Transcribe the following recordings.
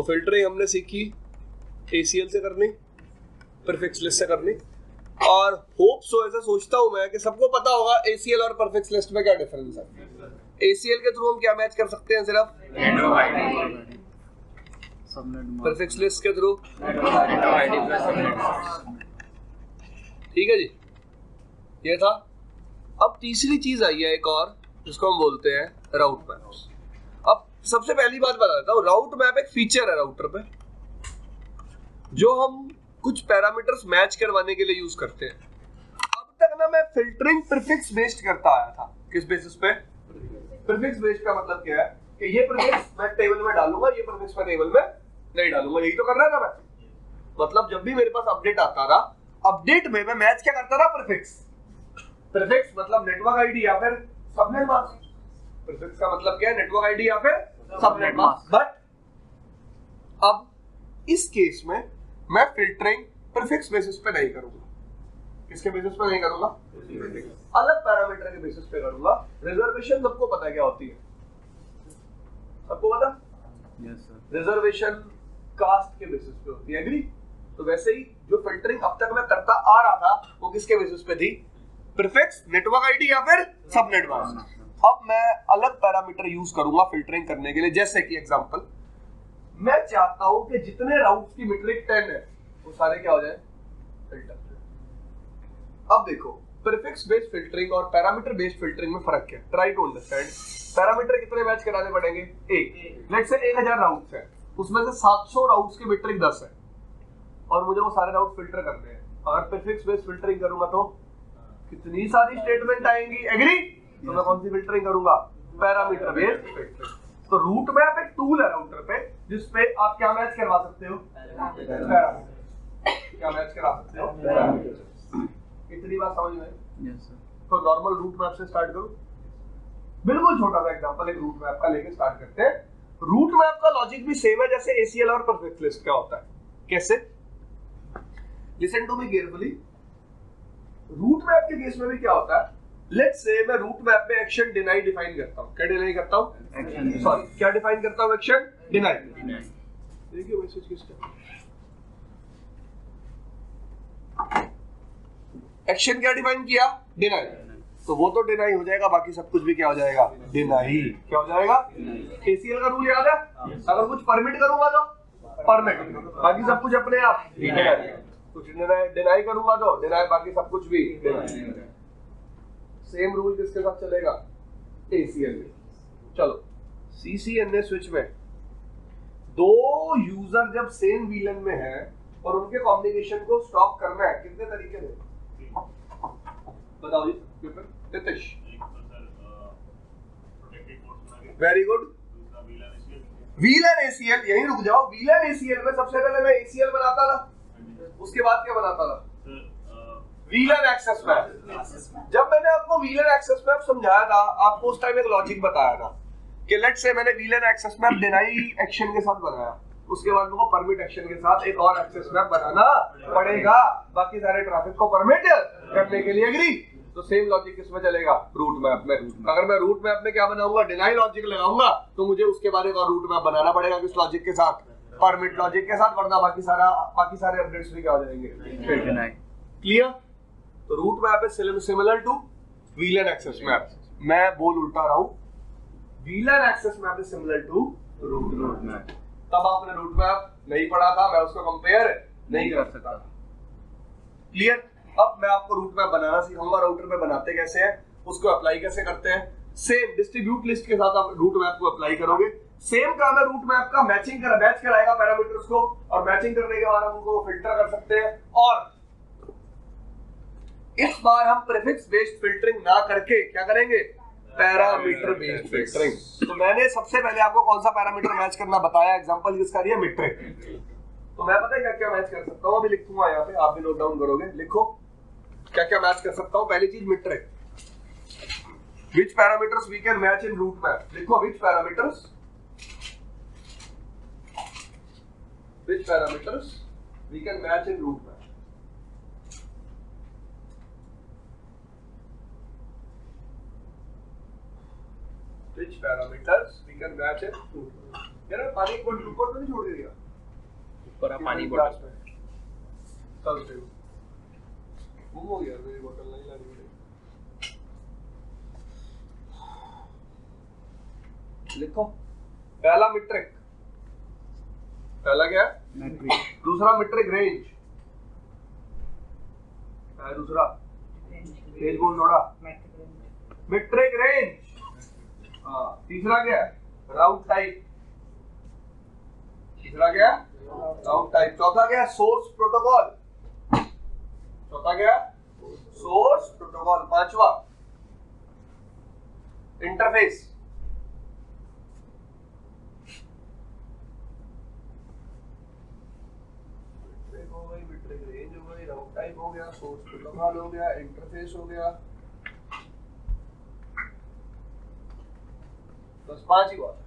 Filtering हमने सीखी ACL से करनी, प्रीफिक्स लिस्ट से करनी, और होप सो ऐसा सोचता हूं मैं कि सबको पता होगा ACL और प्रीफिक्स लिस्ट में क्या डिफरेंस है। ACL के थ्रू हम क्या मैच कर सकते हैं, सिर्फ प्रीफिक्स लिस्ट के थ्रू, ठीक है जी, ये था। अब तीसरी चीज आई है एक और, जिसको हम बोलते हैं राउट मैप्स। अब सबसे पहली बात बता देता हूँ, राउट मैप एक फीचर है राउटर पे जो हम कुछ पैरामीटर्स मैच करवाने के लिए यूज करते हैं। अब तक ना मैं फिल्टरिंग प्रीफिक्स बेस्ड करता आया था। किस बेसिस पे? प्रीफिक्स बेस्ड का मतलब क्या है कि ये प्रीफिक्स मैं टेबल में डालूंगा, ये प्रीफिक्स मैं टेबल में नहीं डालूंगा, यही तो कर रहा था मैं। मतलब जब भी मेरे पास अपडेट आता था, अपडेट में मैं मैच क्या करता था? प्रीफिक्स। प्रीफिक्स मतलब नेटवर्क आईडी या फिर सबनेट मास्क। प्रीफिक्स का मतलब क्या है? नेटवर्क आईडी या फिर सबनेट मास्क। बट अब इस केस में मैं फिल्टरिंग प्रीफिक्स बेसिस पे नहीं करूंगा। किसके बेसिस पे नहीं करूंगा? अलग पैरामीटर के बेसिस पे करूंगा। रिजर्वेशन सबको पता है क्या होती है? सबको पता? Yes sir. रिजर्वेशन कास्ट के बेसिस पे होती है, एग्री? तो वैसे ही जो फिल्टरिंग अब तक मैं करता आ रहा था वो किसके बेसिस पे थी? प्रीफिक्स, नेटवर्क आईडी या फिर सबनेट मास्क। अब मैं अलग पैरामीटर यूज करूंगा फिल्टरिंग करने के लिए। जैसे कि एग्जांपल, मैं चाहता हूं कि जितने राउट्स की मीट्रिक 10 है वो सारे क्या हो जाए? फिल्टर। अब देखो, प्रीफिक्स बेस्ड फिल्टरिंग और पैरामीटर बेस्ड फिल्टरिंग में फर्क क्या है? Try to understand. पैरामीटर कितने मैच कराने पड़ेंगे? एक। लेट्स से 1000 राउट्स है, उसमें से 700 राउट्स की मीट्रिक 10 है और मुझे वो सारे राउट फिल्टर करने हैं। अगर प्रीफिक्स बेस्ड फिल्टरिंग करूंगा तो कितनी सारी स्टेटमेंट आएंगी, एग्री? तो मैं कौन सी फिल्टरिंग करूंगा? Parameter based filtering. तो रूट मैप एक टूल है राउटर पे जिसपे आप क्या मैच करवा सकते हो? पैरामीटर। क्या मैच करा सकते हो? पैरामीटर। इतनी बात समझ में? Yes sir. तो नॉर्मल रूट मैप से स्टार्ट करूं। बिल्कुल छोटा सा एग्जांपल एक रूट मैप का लेके स्टार्ट करते हैं। रूट मैप का लॉजिक भी सेम है जैसे ACL और प्रीफिक्स लिस्ट का होता है। कैसे? Listen to me carefully. Route map के केस में भी क्या होता है? लेट्स से मैं रूट मैप में एक्शन डिनाई डिफाइन करता हूं। क्या डिनाई करता हूं? एक्शन। सॉरी, क्या डिफाइन करता हूं? Action deny. देखिए मैसेज किसका? एक्शन क्या डिफाइन किया? डिनाई। तो वो तो डिनाई हो जाएगा, बाकी सब कुछ भी क्या हो जाएगा? डिनाई। क्या हो जाएगा? ACL का रूल याद है? अगर कुछ परमिट करूंगा तो परमिट, बाकी सब कुछ अपने आप डिनाई। कुछ डिनाई करूंगा तो डिनाई, बाकी सब कुछ भी डिनाई। सेम रूल किसके साथ चलेगा? ACL में। चलो, CCNA स्विच में दो यूजर जब सेम VLAN में है और उनके कम्युनिकेशन को स्टॉप करना है, कितने तरीके हैं? बताओ जी, Nitish. Very good. VLAN ACL, यहीं रुक जाओ। VLAN ACL में सबसे पहले मैं ACL बनाता था, उसके बाद क्या बनाता था? VLAN access map. जब मैंने आपको VLAN एक्सेस मैप समझाया था, आपको उस टाइम एक लॉजिक बताया था कि लेट्स से मैंने VLAN access map deny action के साथ बनाया, उसके बाद मुझे परमिट एक्शन के साथ एक और एक्सेस मैप बनाना पड़ेगा बाकी सारे ट्रैफिक को परमिट करने के लिए, एग्री? तो सेम लॉजिक किसमें चलेगा? रूट मैप में। अगर मैं रूट मैप में क्या बनाऊंगा? डिनाई लॉजिक लगाऊंगा, तो मुझे उसके बाद एक और रूट मैप बनाना पड़ेगा किस लॉजिक के साथ? परमिट लॉजिक के साथ, वरना बाकी सारे अपडेट्स भी क्या हो जाएंगे? डिनाई। क्लियर? तो route map is similar to VLAN access map. मैं बोल उल्टा रहा हूं, VLAN access map is similar to route map. तब आपने रूट मैप नहीं पढ़ा था, मैं उसको कंपेयर नहीं कर सकता। क्लियर? अब मैं आपको रूट मैप बनाना सिखाऊंगा। राउटर में बनाते कैसे हैं, उसको अप्लाई कैसे करते हैं। सेम डिस्ट्रीब्यूट लिस्ट के साथ आप रूट मैप को अप्लाई करोगे। सेम काम है रूट मैप का, मैच कराएगा पैरामीटर्स को, और मैचिंग करने के बाद हम उनको फिल्टर कर सकते हैं। और इस बार हम प्रीफिक्स बेस्ड फिल्टरिंग ना करके क्या करेंगे? Parameter based filtering. तो मैंने सबसे पहले आपको कौन सा पैरामीटर मैच करना बताया, एग्जांपल किसका दिया? मीट्रिक। तो मैं पता है क्या क्या मैच कर सकता हूं, अभी लिखूंगा यहाँ पे, आप भी नोट डाउन करोगे। लिखो क्या क्या मैच कर सकता हूं। पहली चीज metric. Which parameters we can match in route map. लिखो which parameters we can match in route map. Which parameters we can match in root map. यार पानी की बोतल ऊपर तो नहीं छोड़ दिया ऊपर आप पानी बोतल चल दे गुम हो गया मेरी बोतल नहीं लानी पड़ेगी लिखो पहला मीट्रिक पहला क्या मैट्रिक दूसरा मीट्रिक रेंज दूसरा रेंज बोल थोड़ा मीट्रिक रेंज हाँ तीसरा क्या राउट टाइप तीसरा क्या राउट टाइप चौथा क्या सोर्स प्रोटोकॉल चौथा क्या सोर्स प्रोटोकॉल पांचवा इंटरफेस हो गई मीट्रिक रेंज हो गई राउट टाइप हो गया सोर्स प्रोटोकॉल हो गया इंटरफेस हो गया बस पांच ही बात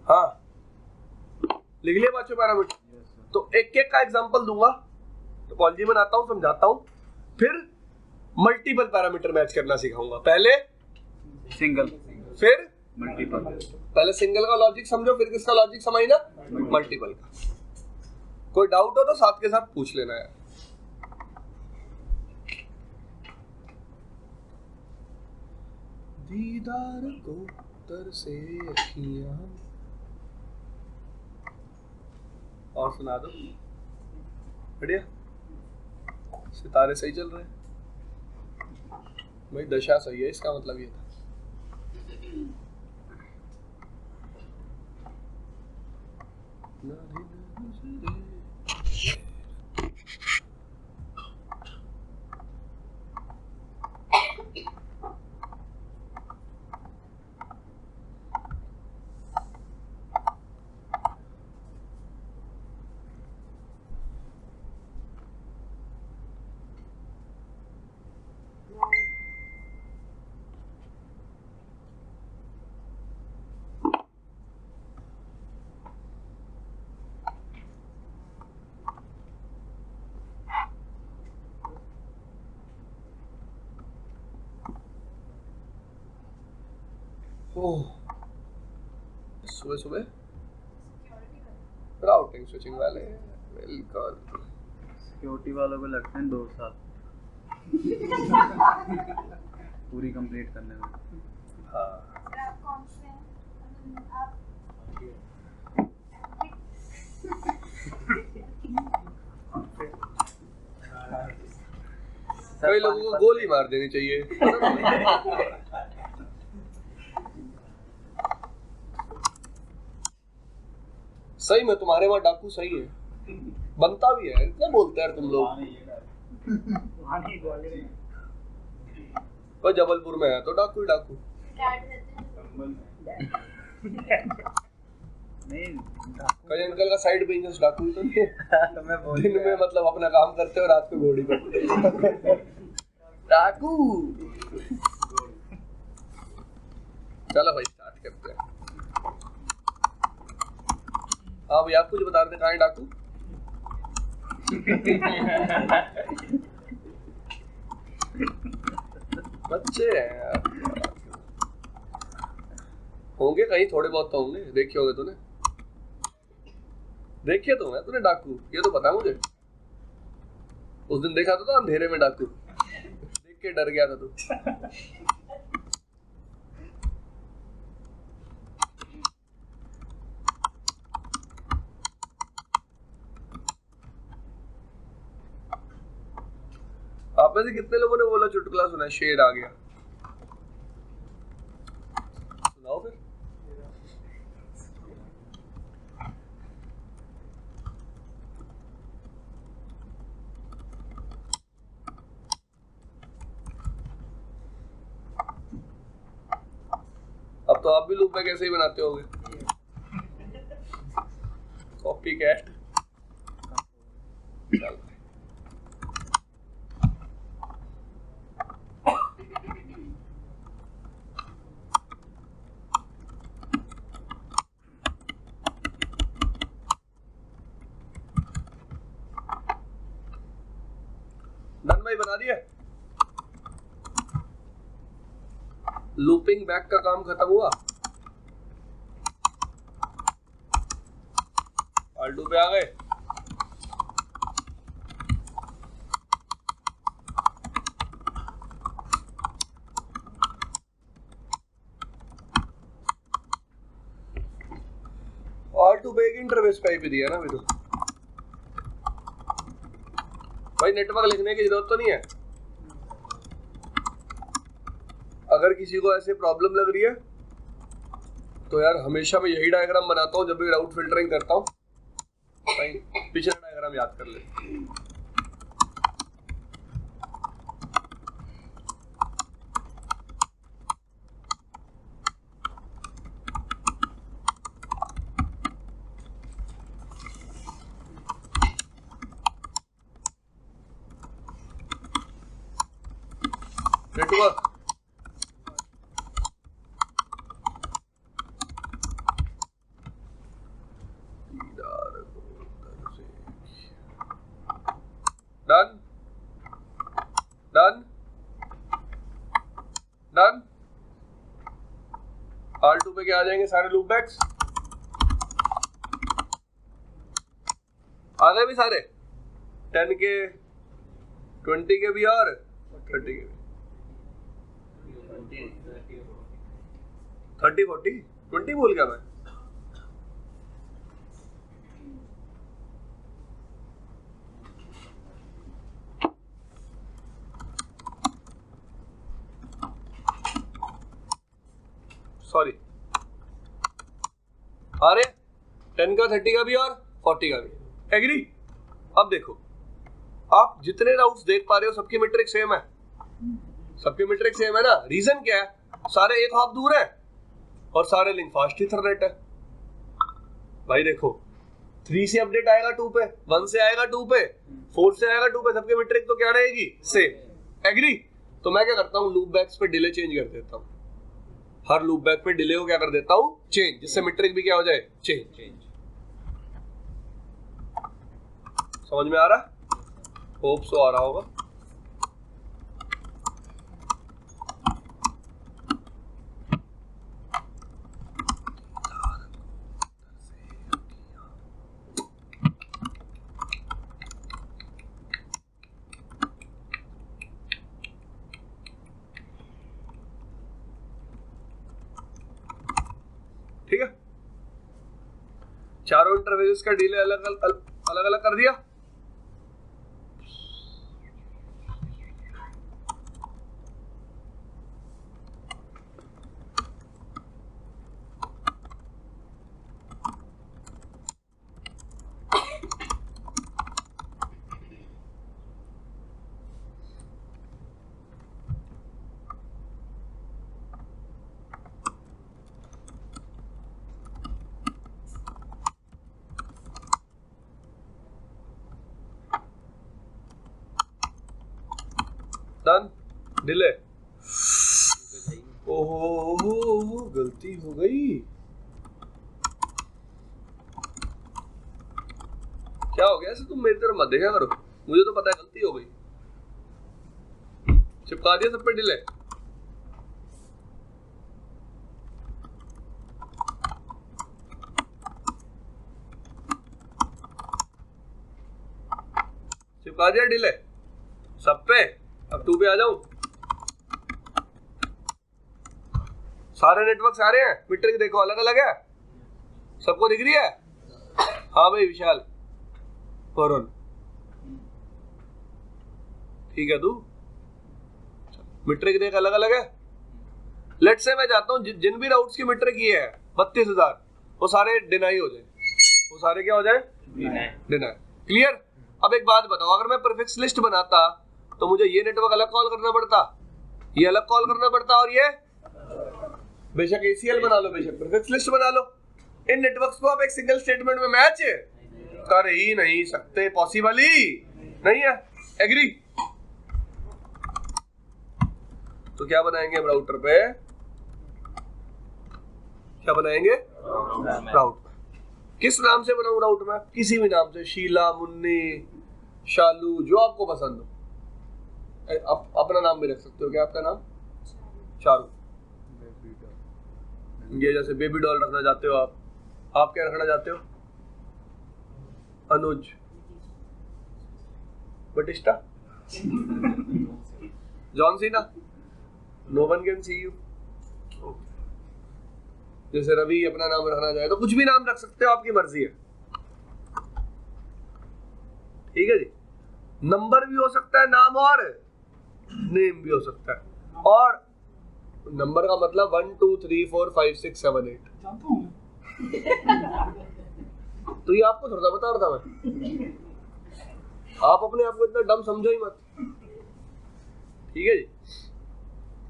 हाँ लिख लिया बच्चों पैरामीटर तो एक एक का एग्जांपल दूंगा टोपोलॉजी बनाता हूं समझाता हूं फिर मल्टीपल पैरामीटर मैच करना सिखाऊंगा पहले सिंगल फिर मल्टीपल पहले सिंगल का लॉजिक समझो फिर किसका लॉजिक समझना मल्टीपल का कोई डाउट हो तो साथ के साथ पूछ लेना है दीदार को तरसे अखियां और सुना दो बढ़िया सितारे सही चल रहे हैं भाई दशा सही है इसका मतलब ये था सुबह सुबह राउटिंग स्विचिंग वाले बिल्कुल सिक्योरिटी वालों को लगते हैं 2 साल पूरी कंप्लीट करने में हाँ आप कौन से हैं? आप कई लोगों को गोली मार देनी चाहिए सही में तुम्हारे वहाँ डाकू सही है बनता भी है इतना बोलते हैं तुम लोग पर जबलपुर में है तो डाकू ही डाकू डैड रहते हैं नहीं कई अंकल का साइड बिजनेस डाकू ही तो नहीं है तो मैं बोल दिन में मतलब अपना काम करते हो रात को घोड़ी पे डाकू चलो भाई स्टार्ट करते हैं हाँ भैया आप कुछ बता रहे थे कहाँ है डाकू बच्चे हैं यार होंगे कहीं थोड़े बहुत तो होंगे देखे होंगे तूने देखे तो है तूने डाकू ये तो पता मुझे उस दिन देखा था अंधेरे में डाकू देख के डर गया था तू आप में से कितने लोगों ने बोला चुटकुला सुना शेर आ गया सुनाओ फिर अब तो आप भी लूप में कैसे ही बनाते होगे कॉपी कैट चल भाई बना दिया। लूपिंग बैक का काम खत्म हुआ। R2 पे आ गए। R2 पे एक इंटरफेस पाइप दिया ना अभी तो भाई, नेटवर्क लिखने की जरूरत तो नहीं है। अगर किसी को ऐसे प्रॉब्लम लग रही है तो यार हमेशा मैं यही डायग्राम बनाता हूँ जब भी राउट फिल्टरिंग करता हूँ। पिछला डायग्राम याद कर ले। Network done done done. R2 पे क्या आ जाएंगे सारे लूप बैक्स आ गए भी सारे, 10 के 20 के भी और 30 के भी। 30 40 20 बोल गया मैं। सॉरी आ रहे 10 का 30 का भी और 40 का भी। एग्री। अब देखो आप जितने राउट्स देख पा रहे हो सबकी मीट्रिक सेम है, सबकी मीट्रिक सेम है ना। रीजन क्या है, सारे एक हाफ दूर है और सारे लिंक फास्ट इथरनेट है। भाई देखो 3 से अपडेट आएगा 2 पे, 1 से आएगा 2 पे, 4 से आएगा 2 पे, सबकी मीट्रिक तो क्या रहेगी सेम। एग्री। तो मैं क्या करता हूँ लूप बैक्स पे डिले चेंज कर देता हूँ। हर लूप बैक पे डिले को क्या कर देता हूँ चेंज, जिससे मीट्रिक भी क्या हो जाए चेंज। समझ में आ रहा? होप सो आ रहा होगा। ठीक है, चारों इंटरफेसेस का डिले अलग अलग कर दिया। डन। डिले। ओहो गलती हो गई। क्या हो गया? तुम मेरी तरफ मत देखा करो, मुझे तो पता है गलती हो गई। चिपका दिया सब पे डिले। चिपका दिया डिले सब पे। अब 2 पे आ जाऊं। सारे नेटवर्क सारे हैं, मीट्रिक देखो अलग अलग है, सबको दिख रही है। हाँ भाई विशाल वरुण ठीक है, तू मीट्रिक देख अलग अलग है। लेट से मैं जाता हूँ जिन भी राउट्स की मीट्रिक ये है 32,000, वो सारे डिनाई हो जाए, वो सारे क्या हो जाए डिनाई। क्लियर। अब एक बात बताओ, अगर मैं प्रीफिक्स लिस्ट बनाता तो मुझे ये नेटवर्क अलग कॉल करना पड़ता, ये अलग कॉल करना पड़ता, और ये बेशक ACL बना लो, बेशक प्रीफिक्स लिस्ट बना लो, इन नेटवर्क्स को आप एक सिंगल स्टेटमेंट में मैच कर ही नहीं सकते, पॉसिबल ही नहीं है। एग्री। तो क्या बनाएंगे हम राउटर पे, क्या बनाएंगे राउट। किस नाम से बनाऊं राउट में? किसी भी नाम से, शीला, मुन्नी, शालू, जो आपको पसंद हो। अपना नाम भी रख सकते हो। क्या आपका नाम? चारू। Baby doll. ये जैसे बेबी डॉल रखना चाहते हो आप क्या रखना चाहते हो? Anuj. Batista. John Cena. No one can see you. जैसे रवि अपना नाम रखना चाहे तो कुछ भी नाम रख सकते हो, आपकी मर्जी है। ठीक है जी। नंबर भी हो सकता है नाम, और नेम भी हो सकता है। और नंबर का मतलब 1 2 3 4 5 6 7 8। तो ये आपको थोड़ा बता रहा था मैं। आप अपने आप को इतना डम समझो ही मत। ठीक है जी।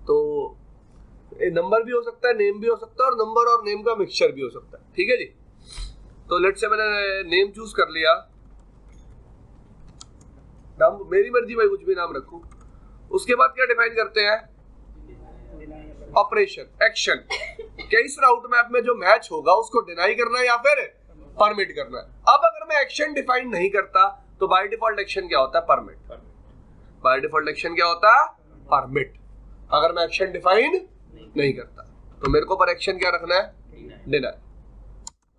तो नंबर भी हो सकता है, नेम भी हो सकता है, और नंबर और नेम का मिक्सचर भी हो सकता है। ठीक है जी। तो लेट्स से मैंने नेम चूज कर लिया। नाम मेरी मर्जी, भाई कुछ भी नाम रखूं। उसके बाद क्या डिफाइन करते हैं? Operation, action. क्या इस राउट मैप में जो मैच होगा उसको डिनाई करना है या फिर परमिट करना है। अब अगर मैं एक्शन डिफाइन नहीं करता तो बाय डिफॉल्ट एक्शन क्या होता है? परमिट। बाय डिफॉल्ट एक्शन क्या होता है? परमिट। अगर मैं एक्शन डिफाइन नहीं करता तो मेरे को पर एक्शन क्या रखना है? डिनाई।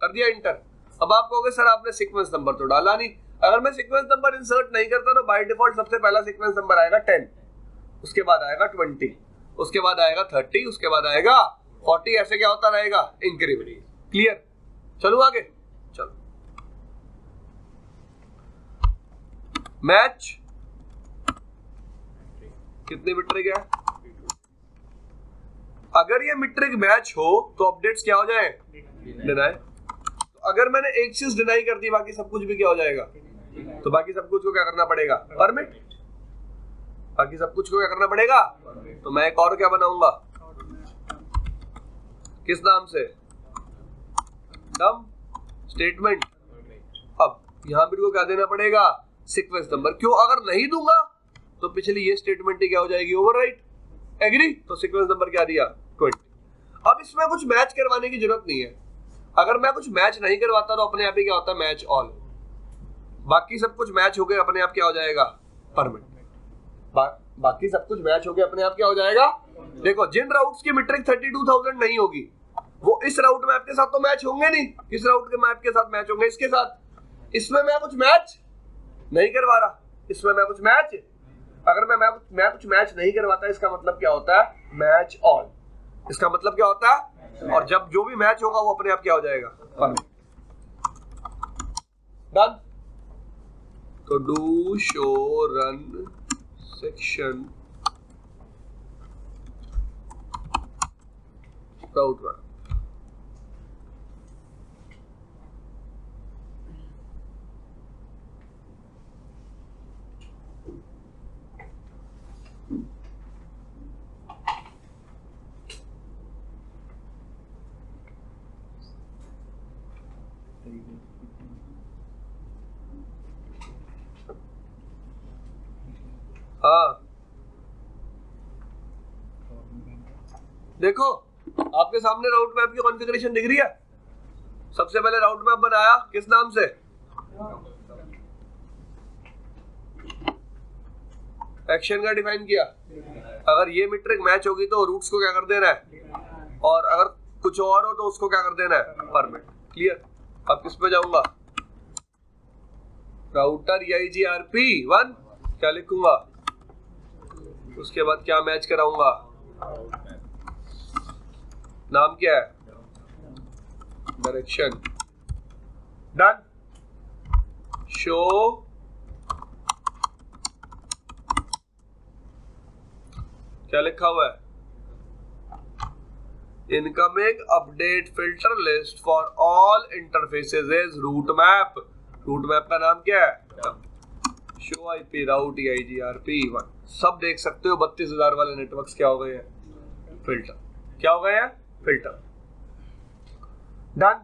कर दिया इंटर। अब आप कहोगे सर आपने सीक्वेंस नंबर तो डाला नहीं। अगर मैं सीक्वेंस नंबर इंसर्ट नहीं करता तो बाय डिफॉल्ट सबसे पहला सीक्वेंस नंबर आएगा 10, उसके बाद आएगा 20, उसके बाद आएगा 30, उसके बाद आएगा 40। ऐसे क्या होता रहेगा? इंक्रीमेंट। क्लियर? चलो आगे। चलो मैच कितने मीट्रिक है? अगर ये मीट्रिक मैच हो तो अपडेट्स क्या हो जाए? डिनाई। तो अगर मैंने एक चीज डिनाई कर दी बाकी सब कुछ भी क्या हो जाएगा? तो बाकी सब कुछ को क्या करना पड़ेगा? परमिट। बाकी सब कुछ को क्या करना पड़ेगा? तो मैं एक और क्या बनाऊंगा? किस नाम से? डम स्टेटमेंट। अब यहां मेरे को क्या देना पड़ेगा? Sequence number. क्यों? अगर नहीं दूंगा तो पिछली ये स्टेटमेंट ही क्या हो जाएगी? ओवरराइट। एग्री? तो सीक्वेंस नंबर क्या दिया? 20। अब इसमें कुछ मैच करवाने की जरूरत नहीं है। अगर मैं कुछ मैच नहीं करवाता तो अपने आप ही क्या होता है? Match all. बाकी सब कुछ मैच हो गए, अपने आप क्या हो जाएगा? परमिट। बाकी सब कुछ मैच हो गया, अपने आप क्या हो जाएगा? देखो, जिन राउट्स की मीट्रिक 32,000 नहीं होगी वो इस राउट मैप के साथ तो मैच होंगे नहीं। इस राउट के मैप के साथ मैच होंगे इसके साथ। इसमें मैं कुछ मैच नहीं करवा रहा, इसमें मैं कुछ मैच। अगर मैं कुछ मैच नहीं करवाता इसका मतलब क्या होता है? Match all. इसका मतलब क्या होता है? और जब जो भी मैच होगा वो अपने आप क्या हो जाएगा? परमिट। डन। तो do show run section route map. हाँ देखो, आपके सामने राउट मैप की कॉन्फ़िगरेशन दिख रही है। सबसे पहले राउट मैप बनाया किस नाम से? एक्शन का डिफाइन किया। अगर ये मीट्रिक मैच होगी तो रूट्स को क्या कर देना है, और अगर कुछ और हो तो उसको क्या कर देना है? परमिट। क्लियर? अब किस पे जाऊंगा? राउटर EIGRP1 क्या लिखूंगा? उसके बाद क्या मैच कराऊंगा? नाम क्या है? डायरेक्शन। डन। शो क्या लिखा हुआ है? Incoming update filter list for all interfaces is route map. Route map का नाम क्या है? Show IP route EIGRP1। सब देख सकते हो 32,000 वाले नेटवर्क्स क्या हो गए हैं? फिल्टर। क्या हो गए हैं? फिल्टर। डन।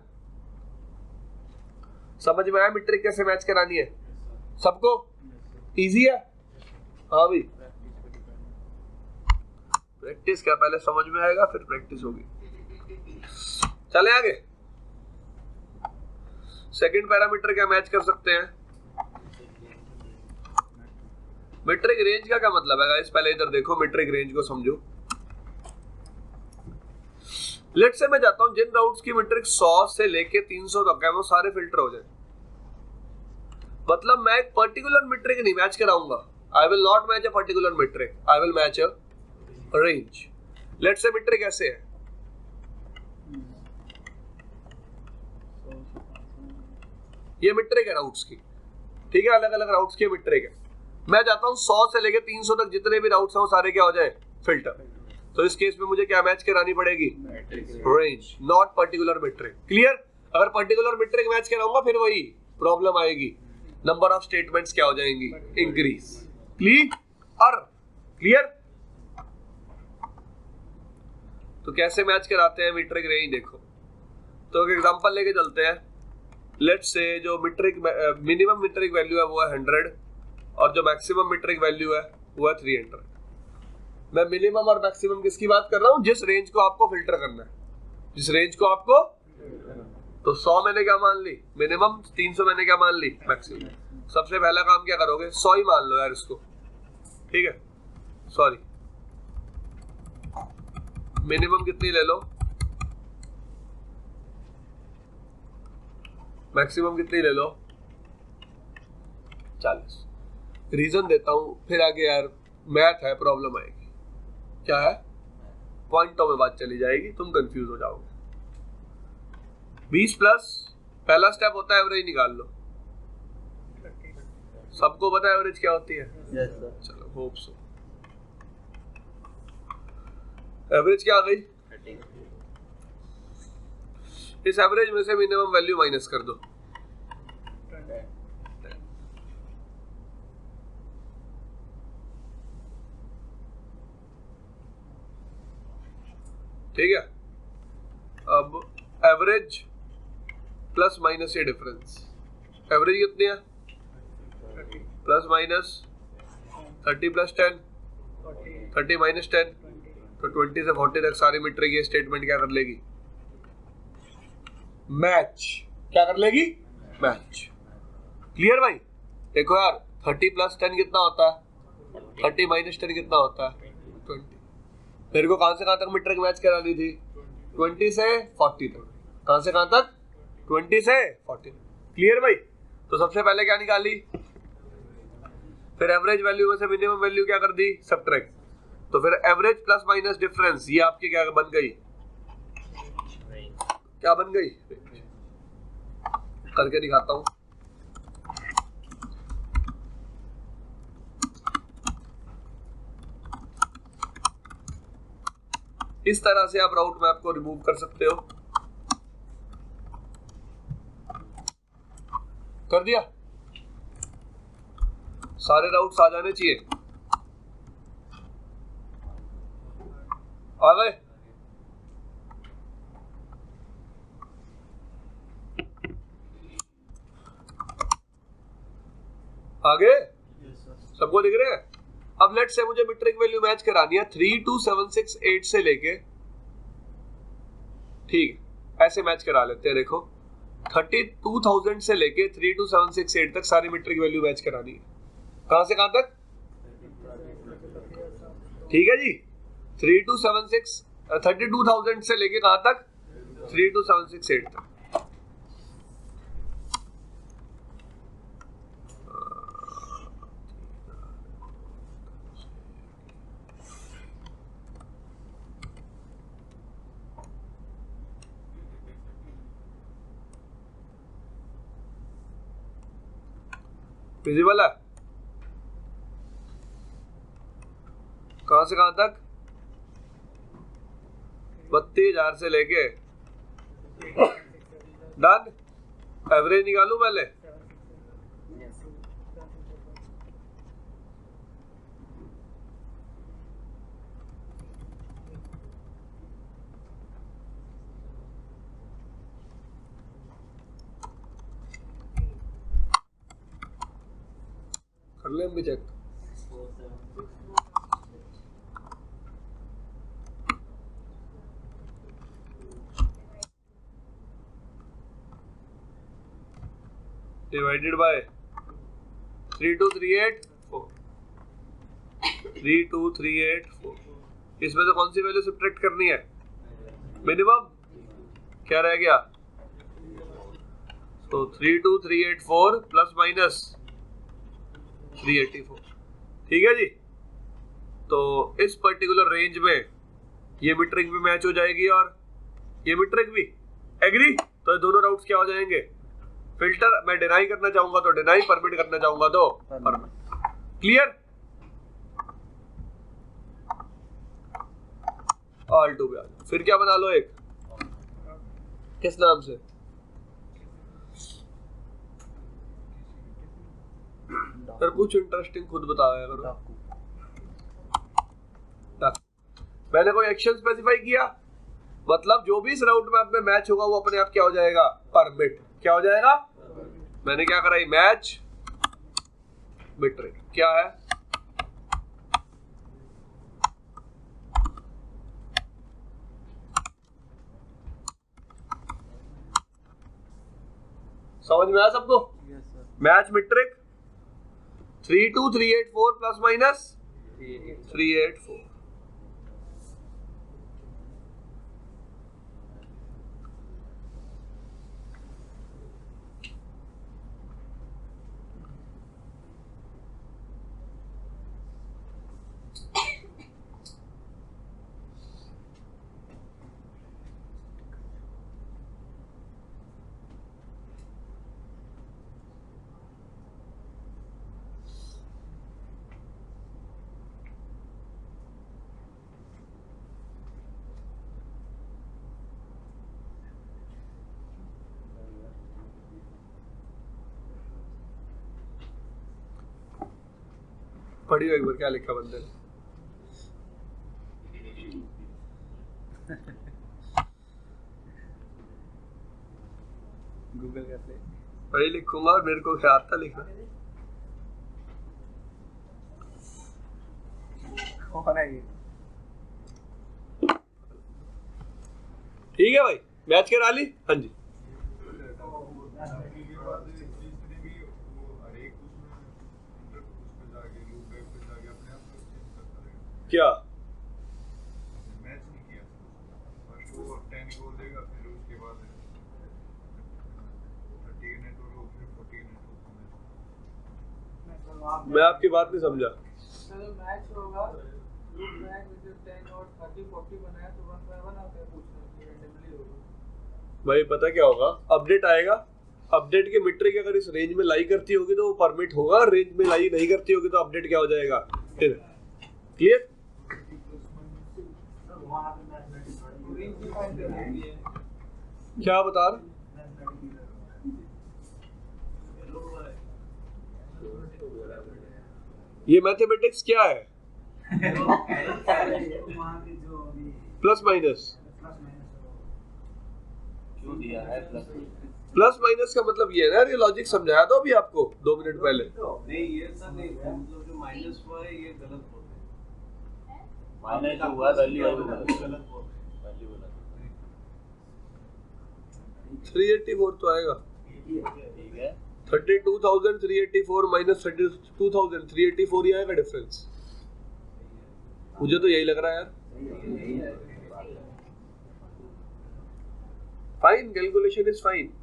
समझ में आया मीट्रिक कैसे मैच करानी है? सबको इजी है? हाँ भाई, प्रैक्टिस क्या, पहले समझ में आएगा फिर प्रैक्टिस होगी। चले आगे। सेकंड पैरामीटर क्या मैच कर सकते हैं? मीट्रिक रेंज का क्या मतलब है गाइस? पहले इधर देखो, मीट्रिक रेंज को समझो। लेट्स से मैं चाहता हूं जिन राउट्स की मीट्रिक 100 से लेके 300 तक है वो सारे फिल्टर हो जाए। मतलब मैं एक पर्टिकुलर मीट्रिक नहीं मैच कराऊंगा। I will not match a particular metric, I will match a range. Let's say metric ऐसे है, ये मीट्रिक है राउट्स की, ठीक है, अलग अलग राउट्स की मीट्रिक है। मैं चाहता हूं 100 से लेके 300 तक जितने भी राउट्स हैं वो सारे क्या हो जाए? फिल्टर। तो इस केस में मुझे क्या मैच करानी पड़ेगी? Range, not particular metric. Clear? अगर पर्टिकुलर मीट्रिक मैच कराऊंगा फिर वही प्रॉब्लम आएगी, नंबर ऑफ स्टेटमेंट्स क्या हो जाएंगी? इंक्रीज। क्लियर? तो कैसे मैच कराते हैं मीट्रिक रेंज? देखो, तो एक एग्जांपल लेके चलते हैं। लेट्स से जो मीट्रिक मिनिमम मीट्रिक वैल्यू है वो है 100 और जो मैक्सिमम मीट्रिक वैल्यू है वो है 300। मैं मिनिमम और मैक्सिमम किसकी बात कर रहा हूँ? जिस रेंज को आपको फिल्टर करना है, जिस रेंज को आपको। तो 100 मैंने क्या मान ली? मिनिमम। 300 मैंने क्या मान ली? मैक्सिमम। सबसे पहला काम क्या करोगे? 100 ही मान लो यार इसको, ठीक है? सॉरी, मिनिमम कितनी ले लो, मैक्सिमम कितनी ले लो? 40। रीजन देता हूं, फिर आगे यार मैथ है, प्रॉब्लम आएगी। क्या है? पॉइंटों में बात चली जाएगी, तुम कंफ्यूज हो जाओगे। 20 प्लस पहला स्टेप होता है एवरेज निकाल लो। सबको पता है एवरेज क्या होती है? Yes sir. चलो, होप सो। एवरेज क्या आ गई? इस एवरेज में से मिनिमम वैल्यू माइनस कर दो। ठीक है, अब एवरेज प्लस माइनस ये डिफरेंस, एवरेज कितनी है? प्लस माइनस 30 प्लस 10, 30 माइनस 10, तो 20 से 40 तक सारी मीट्रिक ये स्टेटमेंट क्या कर लेगी? मैच। क्या कर लेगी? मैच। क्लियर भाई? देखो यार, 30 प्लस 10 कितना होता है? 30 माइनस 10 कितना होता है? 20। मेरे को कहां से कहां तक मीट्रिक मैच करानी थी? 20 से 40 तक। कहां से कहां तक? 20 से 40। क्लियर भाई? तो सबसे पहले क्या निकाली? फिर एवरेज वैल्यू में से मिनिमम वैल्यू क्या कर दी? सबट्रैक्ट। तो फिर एवरेज प्लस माइनस डिफरेंस, ये आपकी क्या बन गई? क्या बन गई? करके दिखाता हूं। इस तरह से आप राउट मैप को रिमूव कर सकते हो। कर दिया? सारे राउट्स आ जाने चाहिए। आ गए? आगे सबको दिख रहे हैं? अब लेट्स से मुझे मीट्रिक वैल्यू मैच करानी है 32768 से लेके, ठीक, ऐसे मैच करा लेते हैं। देखो 32,000 से लेके 32768 तक सारी मीट्रिक वैल्यू मैच करानी है। कहां से कहां तक? ठीक है जी, 32,000 से लेके कहां तक? 32768 तक। विजिबल है? कहां से कहां तक? 32,000 से लेके डन। एवरेज निकालू पहले। कर ले हम भी चेक। डिवाइडेड बाय 3238 32384, इसमें तो कौन सी वैल्यू सब्ट्रैक्ट करनी है? मिनिमम। क्या रह गया? तो 32384 प्लस माइनस 384, ठीक है जी। तो इस पर्टिकुलर रेंज में ये मीट्रिक भी मैच हो जाएगी और ये मीट्रिक भी। एग्री? तो ये दोनों राउट्स क्या हो जाएंगे? फिल्टर मैं डिनाई करना चाहूंगा तो डिनाई, परमिट करना चाहूंगा तो परमिट। क्लियर? ऑल टू पे आ जाओ। फिर क्या बना लो एक, किस नाम से? सर कुछ इंटरेस्टिंग खुद बताया करो। मैंने कोई एक्शन स्पेसिफाई किया, मतलब जो भी इस राउट मैप में मैच होगा वो अपने आप क्या हो जाएगा? परमिट। क्या हो जाएगा? मैंने क्या करा? मैच मीट्रिक क्या है? समझ में आया सबको? Match metric 32384 plus minus 384। पढ़ियो एक बार क्या लिखा बंदे ने। गूगल कैसे? वही लिखूंगा और मेरे को क्या आता लिखना। कौन है ये? ठीक है भाई, मैच करा ली। हाँ जी। क्या मैच नहीं किया, फर्स्ट वो 10 गोल देगा, फिर उसके बाद 30 का नेटवर्क, फिर 40 का नेटवर्क। मैं आपकी बात नहीं समझा। चलो मैच होगा, लूप मैच में 10 और 30 40 बनाया तो 1 बाय 1 आता है, पूछना रैंडमली होगा। भाई पता क्या होगा? अपडेट आएगा, अपडेट की मीट्रिक अगर इस रेंज में लाई करती होगी तो वो परमिट होगा, रेंज में लाई नहीं करती होगी तो अपडेट क्या हो जाएगा? क्लियर? क्या बता रहे? ये मैथमेटिक्स क्या है? Plus minus. क्यों दिया है प्लस माइनस का मतलब ये है ना, ये लॉजिक समझाया था अभी आपको 2 मिनट पहले। नहीं ये सब नहीं, मतलब जो माइनस हुआ है ये गलत बोल रहे हैं। माइनस जो हुआ वैल्यू गलत बोल रहे हैं। 384 तो आएगा। ठीक है। 32,384 माइनस 32,000, 384 ही आएगा डिफरेंस। मुझे तो यही लग रहा है यार। Fine, calculation is fine.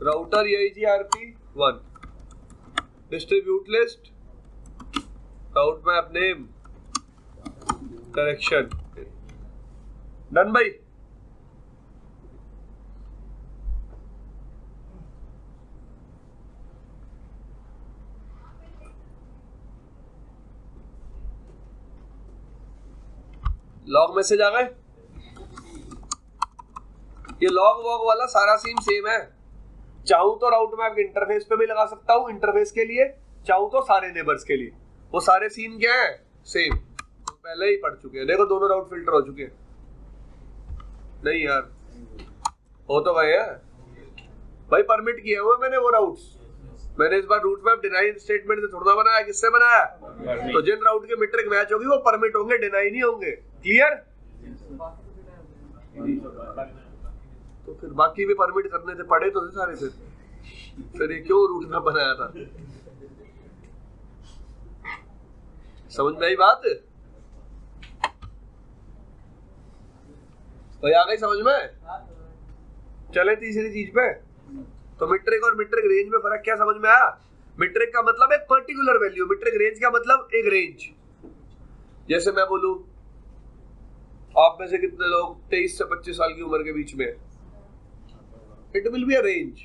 Router EIGRP 1, distribute list, route map name, correction, done भाई। लॉग मैसेज आ गए। ये लॉग वॉग वाला सारा सीन सेम है। चाहूं तो राउट मैप इंटरफेस पे भी लगा सकता हूं, इंटरफेस के लिए, चाहूं तो सारे नेबर्स के लिए। वो सारे सीन क्या है? सेम, तो पहले ही पढ़ चुके हैं। देखो दोनों राउट फिल्टर हो चुके हैं। नहीं यार, हो तो गए हैं भाई, परमिट किए हुए मैंने वो राउट्स। मैंने इस बार रूट मैप डिनाई स्टेटमेंट से थोड़ा बनाया, किससे बनाया? तो जिन राउट के मीट्रिक मैच होगी वो परमिट होंगे, डिनाई नहीं होंगे। क्लियर? तो फिर बाकी भी परमिट करने थे, पढ़े तो थे सारे। फिर फिर ये क्यों रूट मैप बनाया था? समझ में आई बात? तो आ गई समझ में? चले तीसरी चीज पे। तो मीट्रिक और मीट्रिक रेंज में फर्क क्या समझ में आया? मीट्रिक का मतलब एक पर्टिकुलर वैल्यू, मीट्रिक रेंज का मतलब एक रेंज। जैसे मैं बोलूं आप में से कितने लोग 23 से 25 साल की उम्र के बीच में, it will be a range.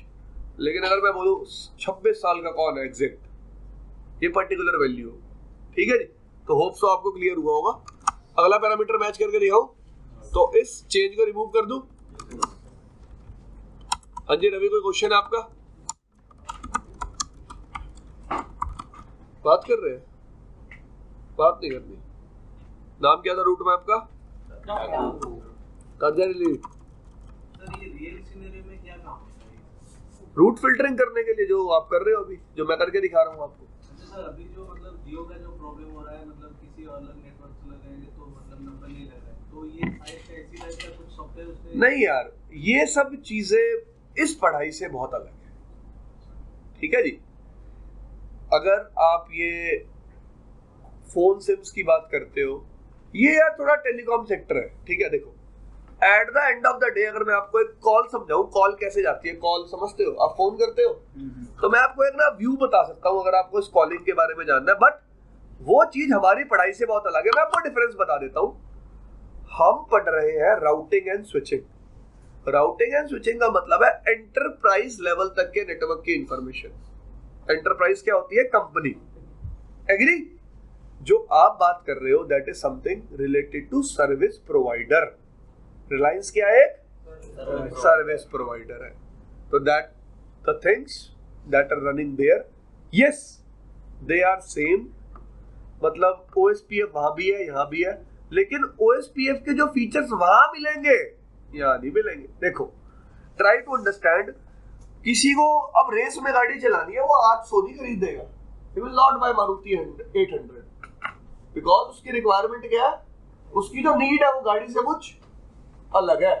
लेकिन अगर मैं बोलूं 26 साल का कौन है एग्जैक्ट, ये पर्टिकुलर वैल्यू, ठीक है जी। तो होप सो आपको क्लियर हुआ होगा। अगला पैरामीटर मैच करके दिखाऊं तो इस चेंज को रिमूव कर दूं। हाँ जी रवि, कोई क्वेश्चन है आपका? बात कर रहे हैं? बात नहीं करनी। नाम क्या था रूट मैप का? कर्जा रिलीफ। सर ये रियल सिनेरियो में क्या काम होता है? रूट फिल्टरिंग करने के लिए जो आप कर रहे हो अभी, जो मैं करके दिखा रहा हूँ आपको। अच्छा सर, अभी जो मतलब जियो का जो प्रॉब्लम हो रहा है, मतलब किसी अलग नेटवर्क से लगाएंगे तो मतलब नंबर नहीं लग रहा है, तो ये ऐसी टाइप का कुछ सॉफ्टवेयर उसने नहीं यार, ये सब चीजें इस पढ़ाई से बहुत अलग है, ठीक है जी। अगर आप ये फोन सिम्स की बात करते हो, ये यार थोड़ा टेलीकॉम सेक्टर है, ठीक है। देखो at the end of the day अगर मैं आपको एक कॉल समझाऊं, कॉल कैसे जाती है, कॉल समझते हो, आप फोन करते हो, तो मैं आपको एक ना व्यू बता सकता हूं अगर आपको इस कॉलिंग के बारे में जानना है, बट वो चीज हमारी पढ़ाई से बहुत अलग है। मैं आपको डिफरेंस बता देता हूं। हम पढ़ रहे हैं routing and switching. Routing and switching का मतलब है एंटरप्राइज लेवल तक के नेटवर्क की इंफॉर्मेशन। एंटरप्राइज क्या होती है? कंपनी। एग्री? जो आप बात कर रहे हो that is something related to service provider. Reliance क्या है? सर्विस प्रोवाइडर है। तो that the things that are running there, yes they are same. मतलब OSPF वहां भी है, यहां भी है, लेकिन OSPF के जो फीचर्स वहां मिलेंगे यहां नहीं मिलेंगे। देखो ट्राई टू अंडरस्टैंड। किसी को अब रेस में गाड़ी चलानी है, वो 800 नहीं खरीदेगा, he will not buy Maruti 800 because उसकी रिक्वायरमेंट क्या है, उसकी जो नीड है वो गाड़ी से कुछ अलग है।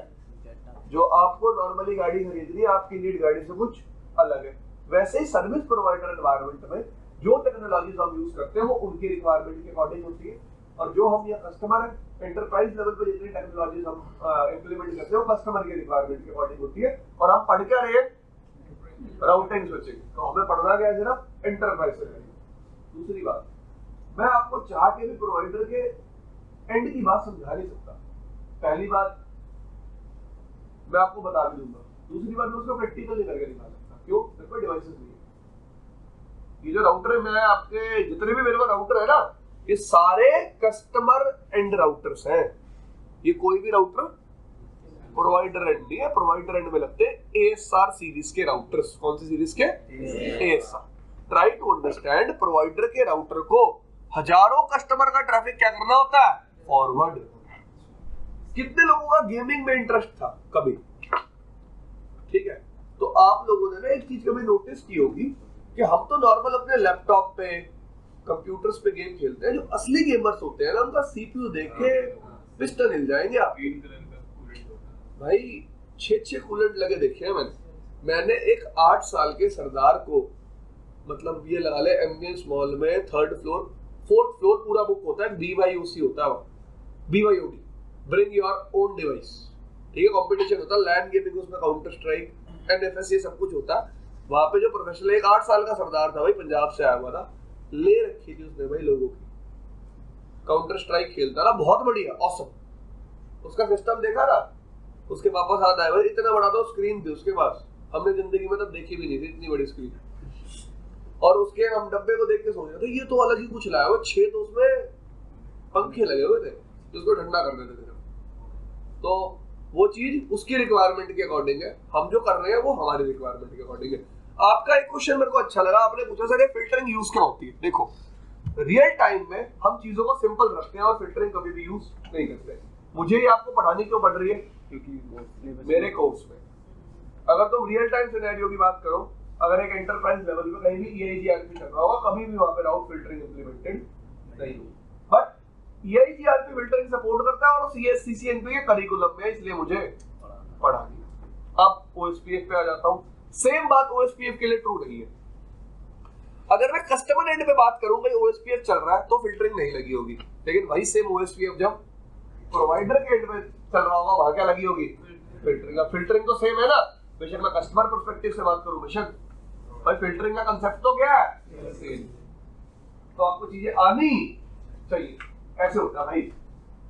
जो आपको नॉर्मली गाड़ी खरीदनी है, आपकी नीड गाड़ी से कुछ अलग है। वैसे ही सर्विस प्रोवाइडर एनवायरनमेंट में जो टेक्नोलॉजीज हम यूज करते हैं वो उनकी रिक्वायरमेंट के अकॉर्डिंग होती है, और जो हम ये कस्टमर है एंटरप्राइज लेवल पे जितनी टेक्नोलॉजीज हम इंप्लीमेंट करते हैं वो कस्टमर की रिक्वायरमेंट के अकॉर्डिंग होती है। और हम पढ़ क्या रहे हैं? Routing switching. तो हमें पढ़ना क्या है? सिर्फ एंटरप्राइज से। दूसरी बात, मैं आपको चाह के भी प्रोवाइडर के एंड की बात समझा नहीं सकता। पहली बात मैं आपको बता भी दूंगा, दूसरी बात मैं उसको प्रैक्टिकल नहीं करके दिखा सकता। क्यों? मेरे पास डिवाइसेस नहीं है। ये जो राउटर है, मैं आपके जितने भी मेरे पास राउटर है ना, ये सारे कस्टमर एंड राउटर्स हैं। ये कोई भी राउटर प्रोवाइडर एंड नहीं है। प्रोवाइडर एंड में लगते हैं ASR सीरीज के राउटर्स। कौन सी सीरीज के? ASR। Try to understand, provider के राउटर को हजारों कस्टमर का ट्रैफिक क्या करना होता है? फॉरवर्ड। कितने लोगों का गेमिंग में इंटरेस्ट था कभी? ठीक है, तो आप लोगों ने ना एक चीज कभी नोटिस की होगी कि हम तो नॉर्मल अपने लैपटॉप पे, कंप्यूटर्स पे गेम खेलते हैं। जो असली गेमर्स होते हैं ना, उनका CPU देख के पिस्टन हिल जाएंगे आप। भाई 6 कूलेंट लगे देखे हैं मैंने एक 8 साल के सरदार को, मतलब ये लगा ले एम्बियंस मॉल में 3rd फ्लोर 4th फ्लोर पूरा बुक होता है, BYOC होता है, BYOD, bring your own device, ठीक है। कंपटीशन होता है लैंड गेमिंग, उसमें काउंटर स्ट्राइक, NFS, ये सब कुछ होता है। वहां पे जो प्रोफेशनल एक 8 साल का सरदार था भाई, पंजाब से आया हुआ था, ले रखी थी उसने भाई लोगों की, काउंटर स्ट्राइक खेलता ना, बहुत बढ़िया, ऑसम। उसका सिस्टम देखा ना, उसके पापा साथ आए भाई, इतना बड़ा तो स्क्रीन थी उसके पास, हमने जिंदगी में तब देखी भी नहीं थी इतनी बड़ी स्क्रीन। और उसके हम डब्बे को देख के सोच रहे थे ये तो अलग ही कुछ लाया हुआ, 6 तो उसमें पंखे लगे हुए थे जिसको ठंडा कर देते थे। तो वो चीज उसकी रिक्वायरमेंट के अकॉर्डिंग है, हम जो कर रहे हैं वो हमारी रिक्वायरमेंट के अकॉर्डिंग है। आपका एक क्वेश्चन मेरे को अच्छा लगा, आपने पूछा सर ये फिल्टरिंग यूज क्या होती है। देखो रियल टाइम में हम चीजों को सिंपल रखते हैं और फिल्टरिंग कभी भी यूज नहीं करते। मुझे ये आपको पढ़ानी क्यों पड़ रही है? क्योंकि मेरे कोर्स में अगर तुम रियल टाइम सिनेरियो की बात करो, अगर एक एंटरप्राइज लेवल पे कहीं भी EIGRP चल रहा होगा, कभी भी वहां पे राउट फिल्टरिंग इंप्लीमेंटेड नहीं होगी, बट EIGRP फिल्टरिंग सपोर्ट करता है और CCNP के करिकुलम में, इसलिए मुझे पढ़ानी है। अब OSPF पे आ जाता हूँ। सेम बात OSPF के लिए ट्रू नहीं है। अगर मैं कस्टमर एंड पे बात करूंगा OSPF चल रहा है तो फिल्टरिंग नहीं लगी होगी, लेकिन वही सेम OSPF जब प्रोवाइडर के एंड पे चल रहा होगा वहां क्या लगी होगी, फिल्टरिंग। फिल्टरिंग तो सेम है ना, बेशक मैं कस्टमर पर्सपेक्टिव से बात करूं, बेशक भाई फिल्टरिंग का कांसेप्ट तो क्या है सेम। तो आपको चीजें आनी चाहिए। ऐसे होता है भाई,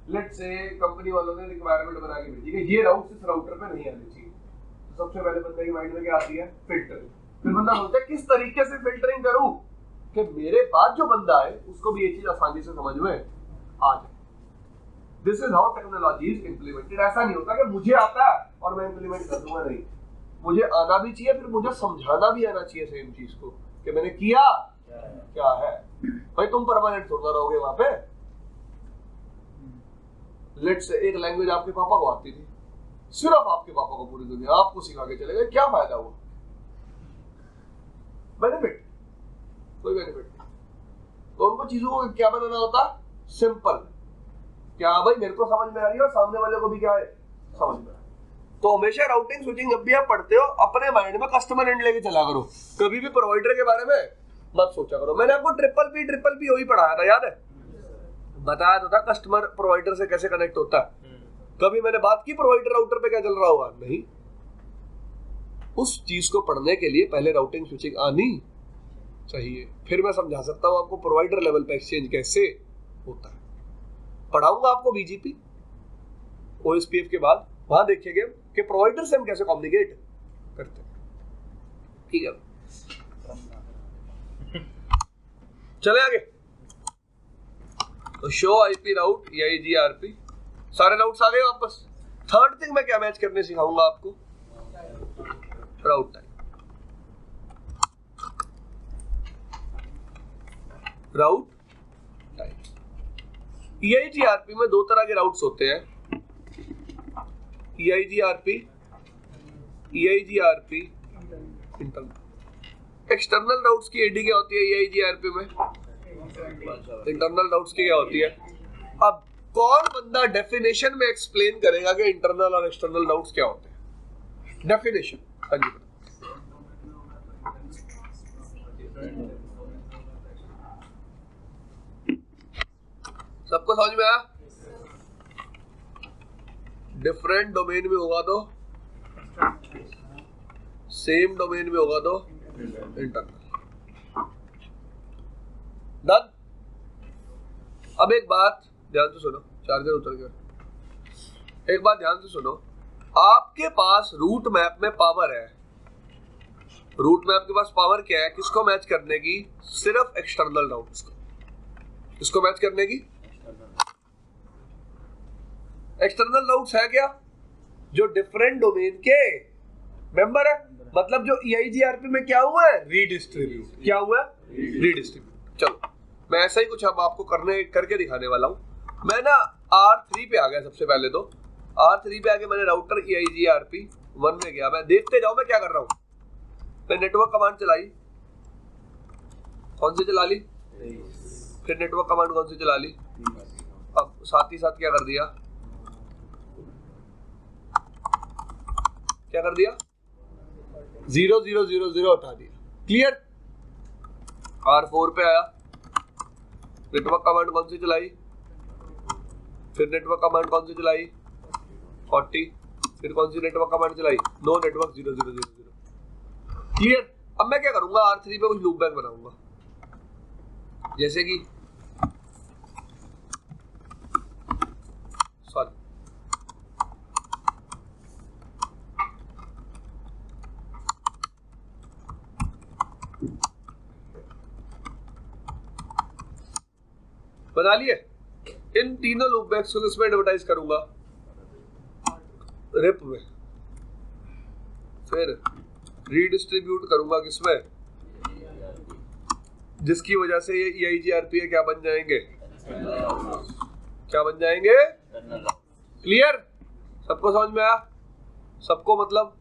लेट्स से कंपनी वालों ने रिक्वायरमेंट बना के भेजी कि ये राउट इस राउटर पे नहीं आनी चाहिए, तो सबसे पहले बंदे के माइंड में क्या आती है, फिल्टरिंग। फिर बंदा सोचता है किस तरीके से फिल्टरिंग करूं कि मेरे बाद जो बंदा है उसको भी ये चीज आसानी से समझ में आ जाए। This is how technology is implemented. ऐसा नहीं होता कि मुझे आता है और मैं इम्प्लीमेंट कर दूंगा, नहीं, मुझे आना भी चाहिए, फिर मुझे समझाना भी आना चाहिए सेम चीज को कि मैंने किया क्या है। भाई तुम परमानेंट थोड़ा रहोगे वहां पे। लेट्स से एक लैंग्वेज आपके पापा को आती थी, सिर्फ आपके पापा को पूरी दुनिया आपको सिखा के चले गए, क्या फायदा हुआ? बेनिफिट? कोई बेनिफिट नहीं। तो उनको चीजों को क्या बनाना होता, सिंपल। क्या भाई मेरे को समझ में आ रही है और सामने वाले को भी क्या है समझ में आ रही है। तो हमेशा राउटिंग स्विचिंग जब भी आप पढ़ते हो अपने माइंड में कस्टमर एंड लेके चला करो, कभी भी प्रोवाइडर के बारे में मत सोचा करो। मैंने आपको ट्रिपल पी वही पढ़ाया था, याद है? बताया तो था कस्टमर प्रोवाइडर से कैसे कनेक्ट होता है। कभी मैंने बात की प्रोवाइडर राउटर पे क्या चल रहा होगा? नहीं। उस चीज को पढ़ने के लिए पहले राउटिंग स्विचिंग आनी चाहिए, फिर मैं समझा सकता हूं आपको प्रोवाइडर लेवल पे एक्सचेंज कैसे होता है। पढ़ाऊंगा आपको BGP OSPF के बाद, वहां देखिएगा कि प्रोवाइडर से हम कैसे कम्युनिकेट करते हैं। ठीक है, चले आगे। तो शो IP राउट EIGRP, सारे राउट्स आ गए वापस। थर्ड थिंग मैं क्या मैच करने सिखाऊंगा आपको, राउट टाइप। राउट टाइप EIGRP में दो तरह के राउट्स होते हैं, EIGRP इंटरनल। एक्सटर्नल राउट्स की एडी क्या होती है EIGRP में, इंटरनल राउट्स की क्या होती है। अब कौन बंदा डेफिनेशन में एक्सप्लेन करेगा कि इंटरनल और एक्सटर्नल राउट्स क्या होते हैं? डेफिनेशन, हाँ जी। सबको समझ में आया? डिफरेंट डोमेन में होगा तो सेम डोमेन में होगा तो इंटरनल। डन। अब एक बात ध्यान से सुनो, चार्जर उतर गया। एक बात ध्यान से सुनो, आपके पास रूट मैप में पावर है। रूट मैप के पास पावर क्या है, किसको मैच करने की? सिर्फ एक्सटर्नल राउट्स को। किसको मैच करने की? एक्सटर्नल राउट्स है क्या, जो डिफरेंट डोमेन के मेंबर है। मतलब जो EIGRP में क्या हुआ है, रीडिस्ट्रीब्यूट। क्या हुआ है? रीडिस्ट्रीब्यूट। चलो मैं ऐसा ही कुछ अब आपको करके दिखाने वाला हूं। मैं ना R3 पे आ गया। सबसे पहले तो R3 पे आके मैंने राउटर EIGRP 1 में गया। मैं देखते जाओ मैं क्या कर रहा हूं। मैं नेटवर्क कमांड चलाई, कौन सी चला ली? फिर नेटवर्क कमांड कौन सी चला ली? अब साथ ही साथ क्या कर दिया, क्या कर दिया? 0000 हटा दिया। क्लियर? R4 पे आया, नेटवर्क कमांड कौन सी चलाई? फिर नेटवर्क कमांड कौन सी चलाई? 40। फिर कौन सी नेटवर्क कमांड चलाई? No network 0000। क्लियर? अब मैं क्या करूंगा, R3 पे कुछ लूप बैक बनाऊंगा, जैसे कि सॉरी बना लिए। इन तीनों लूप बैक्स को किसमें एडवर्टाइज करूंगा? रिप में। फिर रीडिस्ट्रीब्यूट करूंगा किसमें? जिसकी वजह से ये EIGRP क्या बन जाएंगे? क्या बन जाएंगे? क्लियर? सबको समझ में आया? सबको मतलब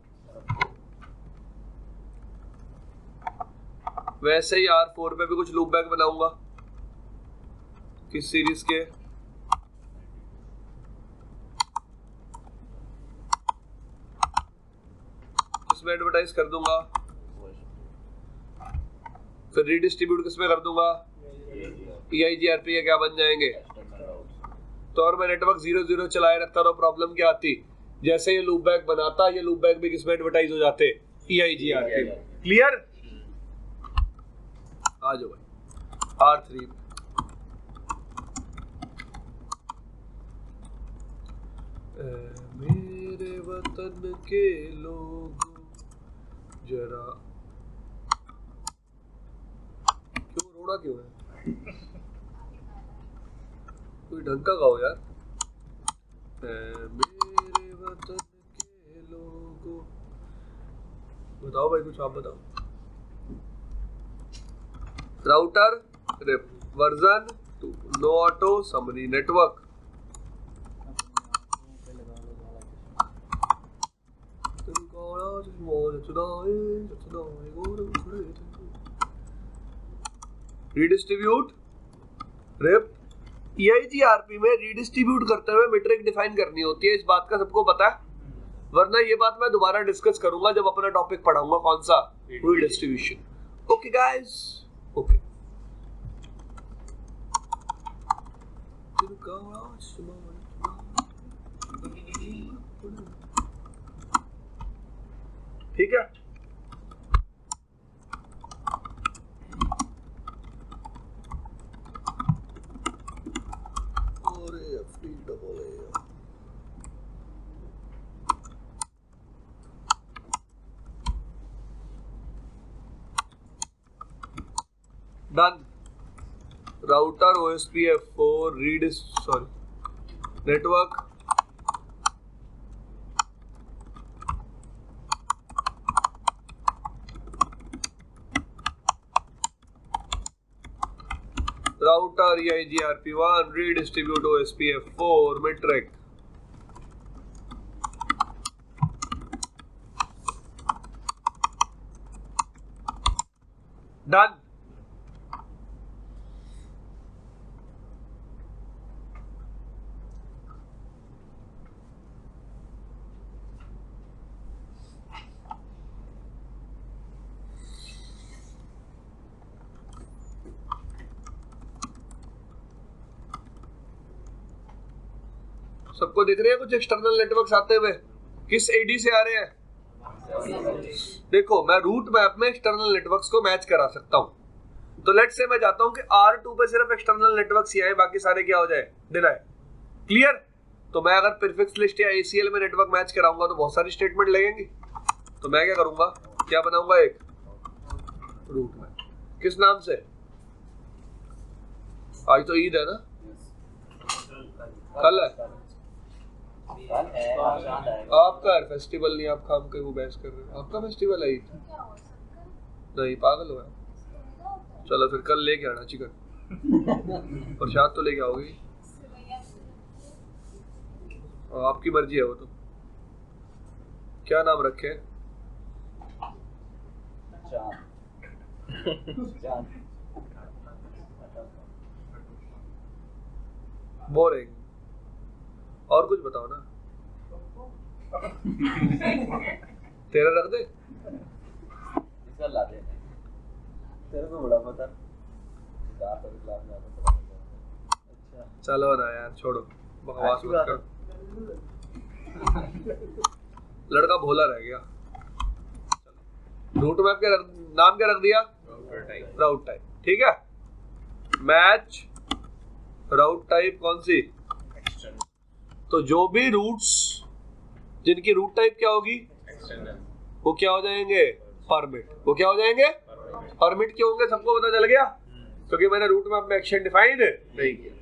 वैसे ही R4 पे भी कुछ लूप बैक बनाऊंगा। किस सीरीज के? किस में एडवर्टाइज कर दूंगा, फिर रीडिस्ट्रीब्यूट किस में कर दूंगा, EIGRP के क्या बन जाएंगे। तो और मैं नेटवर्क 0 चलाए रखता रहा, प्रॉब्लम क्या आती, जैसे ये लूप बैक बनाता, ये लूप बैक भी किस में एडवर्टाइज हो जाते, EIGRP। क्लियर, आ जाओ भाई R3 में। मेरे वतन के लोग जरा, क्यों रोना क्यों है, कोई ढंग का गाओ यार। मेरे वतन के लोगों, बताओ भाई कुछ आप बताओ। Router version 2, no auto summary network. Redistribute RIP, EIGRP में रीडिस्ट्रीब्यूट करते हुए मीट्रिक डिफाइन करनी होती है, इस बात का सबको पता है, वरना ये बात मैं दोबारा डिस्कस करूंगा जब अपना टॉपिक पढ़ाऊंगा, कौन सा, रीडिस्ट्रीब्यूशन। Okay guys, okay. ठीक है, done. Router OSPF4 network router EIGRP1 redistribute OSPF4 metric. Done. सबको दिख रहे हैं कुछ एक्सटर्नल नेटवर्क्स आते हुए, किस AD से आ रहे हैं। देखो मैं रूट मैप में एक्सटर्नल नेटवर्क्स को मैच करा सकता हूं, तो लेट्स से मैं चाहता हूं कि R2 पे सिर्फ एक्सटर्नल नेटवर्क्स ही आए, बाकी सारे क्या हो जाए, डिनाई। क्लियर, तो मैं अगर प्रीफिक्स लिस्ट या ACL में नेटवर्क मैच कराऊंगा तो बहुत सारी स्टेटमेंट लगेंगी, तो मैं क्या करूंगा, क्या बनाऊंगा, एक रूट मैप। किस नाम से, आज तो ईद है ना, कल है आपका फेस्टिवल, नहीं आप काम के वो बहस कर रहे हो, आपका फेस्टिवल है ईद नहीं, पागल हो। चलो फिर कल लेके आना चिकन, प्रसाद तो लेके आओगी, आपकी मर्जी है वो तो। क्या नाम रखे, बोरिंग, और कुछ बताओ ना। तेरा रख दे, इसका ला दे, तेरे को बड़ा पता। अच्छा चलो ना यार, छोड़ो बकवास मत करो, लड़का भोला रह गया। रूट मैप के नाम क्या रख दिया, राउट टाइप। ठीक है, मैच राउट टाइप कौन सी, तो जो भी रूट्स जिनकी रूट टाइप क्या होगी, वो क्या हो जाएंगे, परमिट। वो क्या हो जाएंगे, परमिट क्यों होंगे, सबको पता चल गया, क्योंकि मैंने रूट मैप में एक्शन डिफाइन नहीं किया।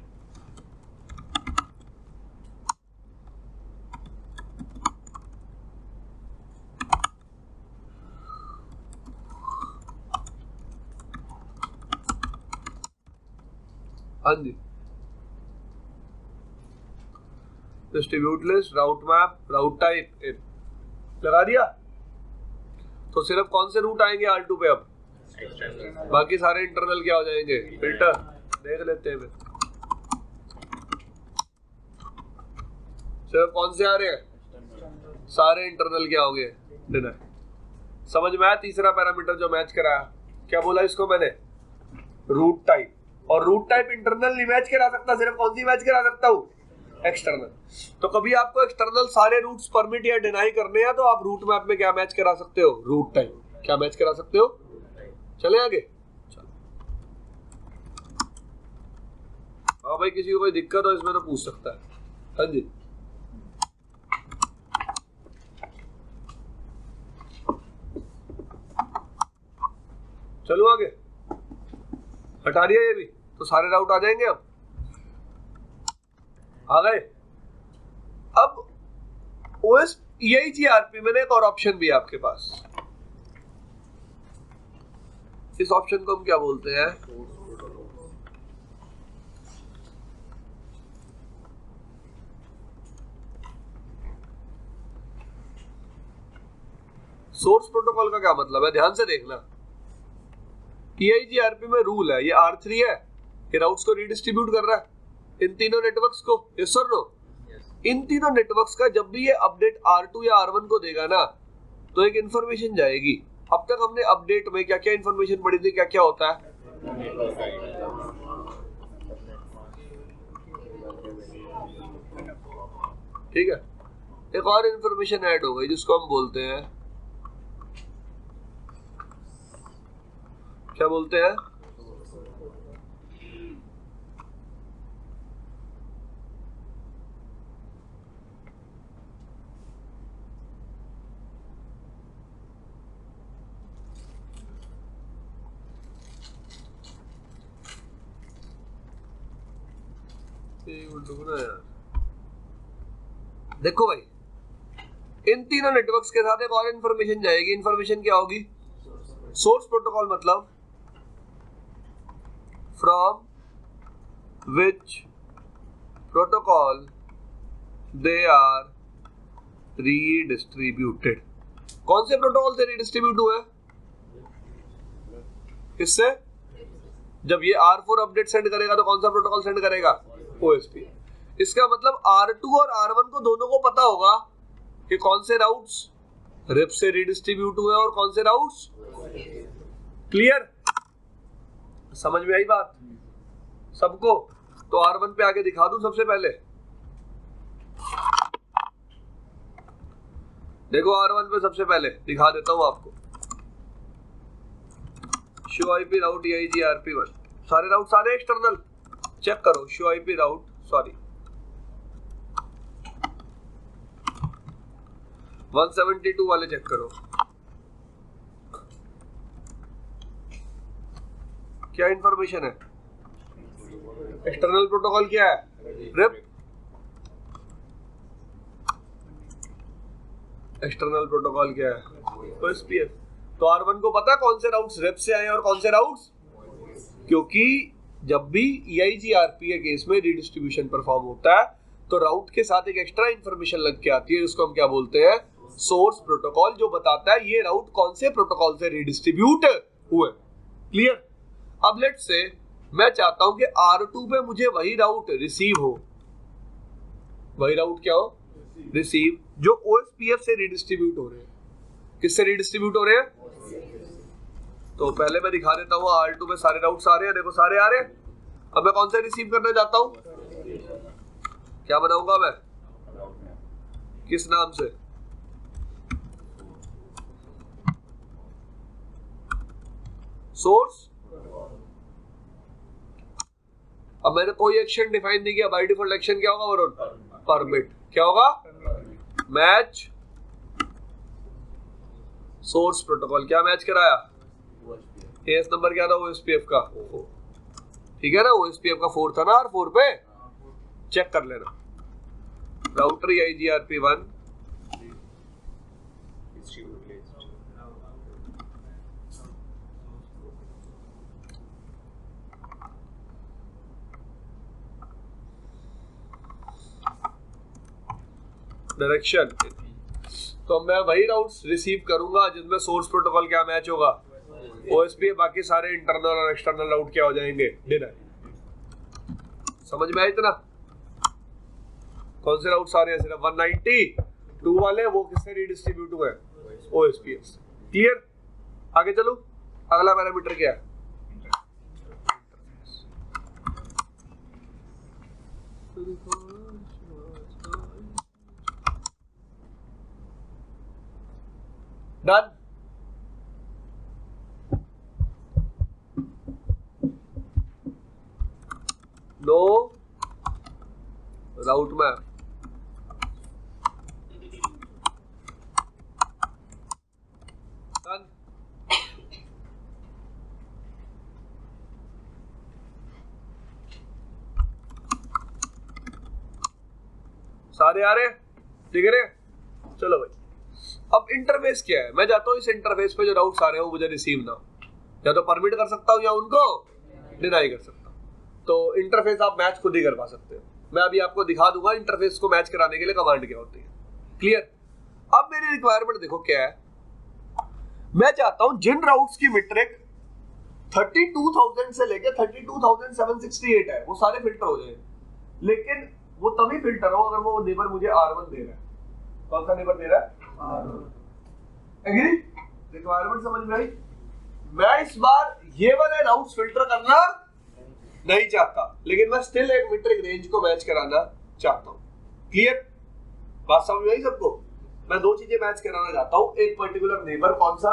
हाँ जी, डिस्ट्रीब्यूट लिस्ट, राउट मैप, राउट टाइप लगा दिया, तो सिर्फ कौन से रूट आएंगे R2 पे, अब बाकी सारे इंटरनल क्या हो जाएंगे, फिल्टर। देख लेते हैं सिर्फ कौन से आ रहे हैं, सारे इंटरनल क्या हो गए, डिनर। समझ में आया? तीसरा पैरामीटर जो मैच कराया, क्या बोला इसको मैंने? Route type. और रूट टाइप इंटरनल नहीं मैच करा सकता, सिर्फ कौन सी मैच करा सकता हूँ? एक्सटर्नल। तो कभी आपको एक्सटर्नल सारे रूट्स परमिट या डिनाई करने हैं तो आप रूट मैप में क्या मैच करा सकते हो? Root type. क्या मैच करा सकते हो? चले आगे। हाँ भाई, किसी को कोई दिक्कत हो इसमें तो पूछ सकता है। हाँ जी, चलो आगे। हटा दिया ये भी, तो सारे राउट आ जाएंगे। अब आ गए। अब OS EIGRP में एक और ऑप्शन भी है आपके पास। इस ऑप्शन को हम क्या बोलते हैं? सोर्स प्रोटोकॉल का क्या मतलब है? ध्यान से देखना। EIGRP में रूल है, ये R3 है, ये राउट्स को रीडिस्ट्रीब्यूट कर रहा है इन तीनों नेटवर्क्स को। यस और नो? इन तीनों नेटवर्क्स का जब भी ये अपडेट R2 या R1 को देगा ना, तो एक इंफॉर्मेशन जाएगी। अब तक हमने अपडेट में क्या क्या इंफॉर्मेशन पढ़ी थी? क्या क्या होता है? ठीक है, एक और इंफॉर्मेशन ऐड हो गई जिसको हम बोलते हैं, क्या बोलते हैं? यार देखो भाई, इन तीनों नेटवर्क्स के साथ एक और इंफॉर्मेशन जाएगी। इंफॉर्मेशन क्या होगी? सोर्स प्रोटोकॉल मतलब from which protocol they are redistributed। कौन से प्रोटोकॉल से रीडिस्ट्रीब्यूट हुए? किससे? जब ये R4 अपडेट सेंड करेगा तो कौन सा प्रोटोकॉल सेंड करेगा? OSP। इसका मतलब R2 और R1 को दोनों को पता होगा कि कौन से राउट्स रिप से रीडिस्ट्रीब्यूट हुए और कौन से राउट्स। क्लियर? समझ में आई बात सबको? तो R1 पे आगे दिखा दूं सबसे पहले। देखो R1 पे सबसे पहले दिखा देता हूं आपको। शो IP राउट EIGRP1, सारे राउट सारे एक्सटर्नल चेक करो। शो IP राउट, सॉरी 172 वाले चेक करो। क्या इंफॉर्मेशन है? एक्सटर्नल प्रोटोकॉल क्या है? रिप। एक्सटर्नल प्रोटोकॉल क्या है? OSPF। तो R1 को पता कौन से राउट्स रिप से आए और कौन से राउट्स, क्योंकि जब भी EIGRP के केस में रीडिस्ट्रीब्यूशन परफॉर्म होता है तो राउट के साथ एक एक्स्ट्रा इंफॉर्मेशन लग के आती है, जिसको हम क्या बोलते हैं? सोर्स प्रोटोकॉल, जो बताता है ये राउट कौन से प्रोटोकॉल से रीडिस्ट्रीब्यूट हुए। क्लियर? अब लेट्स से मैं चाहता हूं कि R2 पे मुझे वही राउट रिसीव हो। वही राउट क्या हो? रिसीव, जो OSPF से रीडिस्ट्रीब्यूट हो रहे हैं। किससे रीडिस्ट्रीब्यूट हो रहे हैं? तो पहले मैं दिखा देता हूँ R2 पे सारे राउट्स आ रहे हैं। देखो सारे आ रहे हैं। अब मैं कौन सा रिसीव करना चाहता हूँ? क्या बनाऊंगा मैं? किस नाम से? सोर्स। अब मैंने कोई एक्शन डिफाइन नहीं किया, बाय डिफॉल्ट एक्शन क्या होगा वरुण? परमिट। क्या होगा? Match source protocol. क्या मैच कराया? केस नंबर क्या था OSPF का? ठीक है ना, OSPF का 4 था ना, R4 पे चेक कर लेना। Router EIGRP1 direction. तो मैं वही राउट्स रिसीव करूंगा जिसमें सोर्स प्रोटोकॉल क्या मैच होगा? OSPF। बाकी सारे इंटरनल और एक्सटर्नल राउट क्या हो जाएंगे? डिनाई। समझ में आया इतना? कौन से राउट्स आ रहे हैं? सिर्फ 192 वाले, वो किससे रीडिस्ट्रीब्यूट हुए? OSPF से। क्लियर? आगे चलो, अगला पैरामीटर क्या है? Done. No route map, done. सारे आ रहे हैं, ठीक है? चलो भाई, अब इंटरफेस क्या है? मैं चाहता हूं इस इंटरफेस पे जो राउट्स आ रहे हो मुझे रिसीव ना हो, या तो परमिट कर सकता हूं या उनको डिनाई कर सकता हूं। तो इंटरफेस आप मैच खुद ही करवा सकते हो। मैं अभी आपको दिखा दूंगा इंटरफेस को मैच कराने के लिए कमांड क्या होती है। क्लियर? अब मेरी रिक्वायरमेंट देखो क्या है। मैं चाहता हूं जिन राउट्स की मीट्रिक 32,000 से लेके 32,768 है वो सारे फिल्टर हो जाए, लेकिन वो तभी फिल्टर हो अगर वो नेबर मुझे R1 दे रहा है। कौन सा नेबर दे रहा है? एग्री? रिक्वायरमेंट समझ में आई? मैं इस बार ये वाले राउट्स फिल्टर करना नहीं चाहता, लेकिन मैं स्टिल एक मीट्रिक रेंज को मैच कराना चाहता हूं। क्लियर? बात समझ में आई सबको? मैं दो चीजें मैच कराना चाहता हूं, एक पर्टिकुलर नेबर कौन सा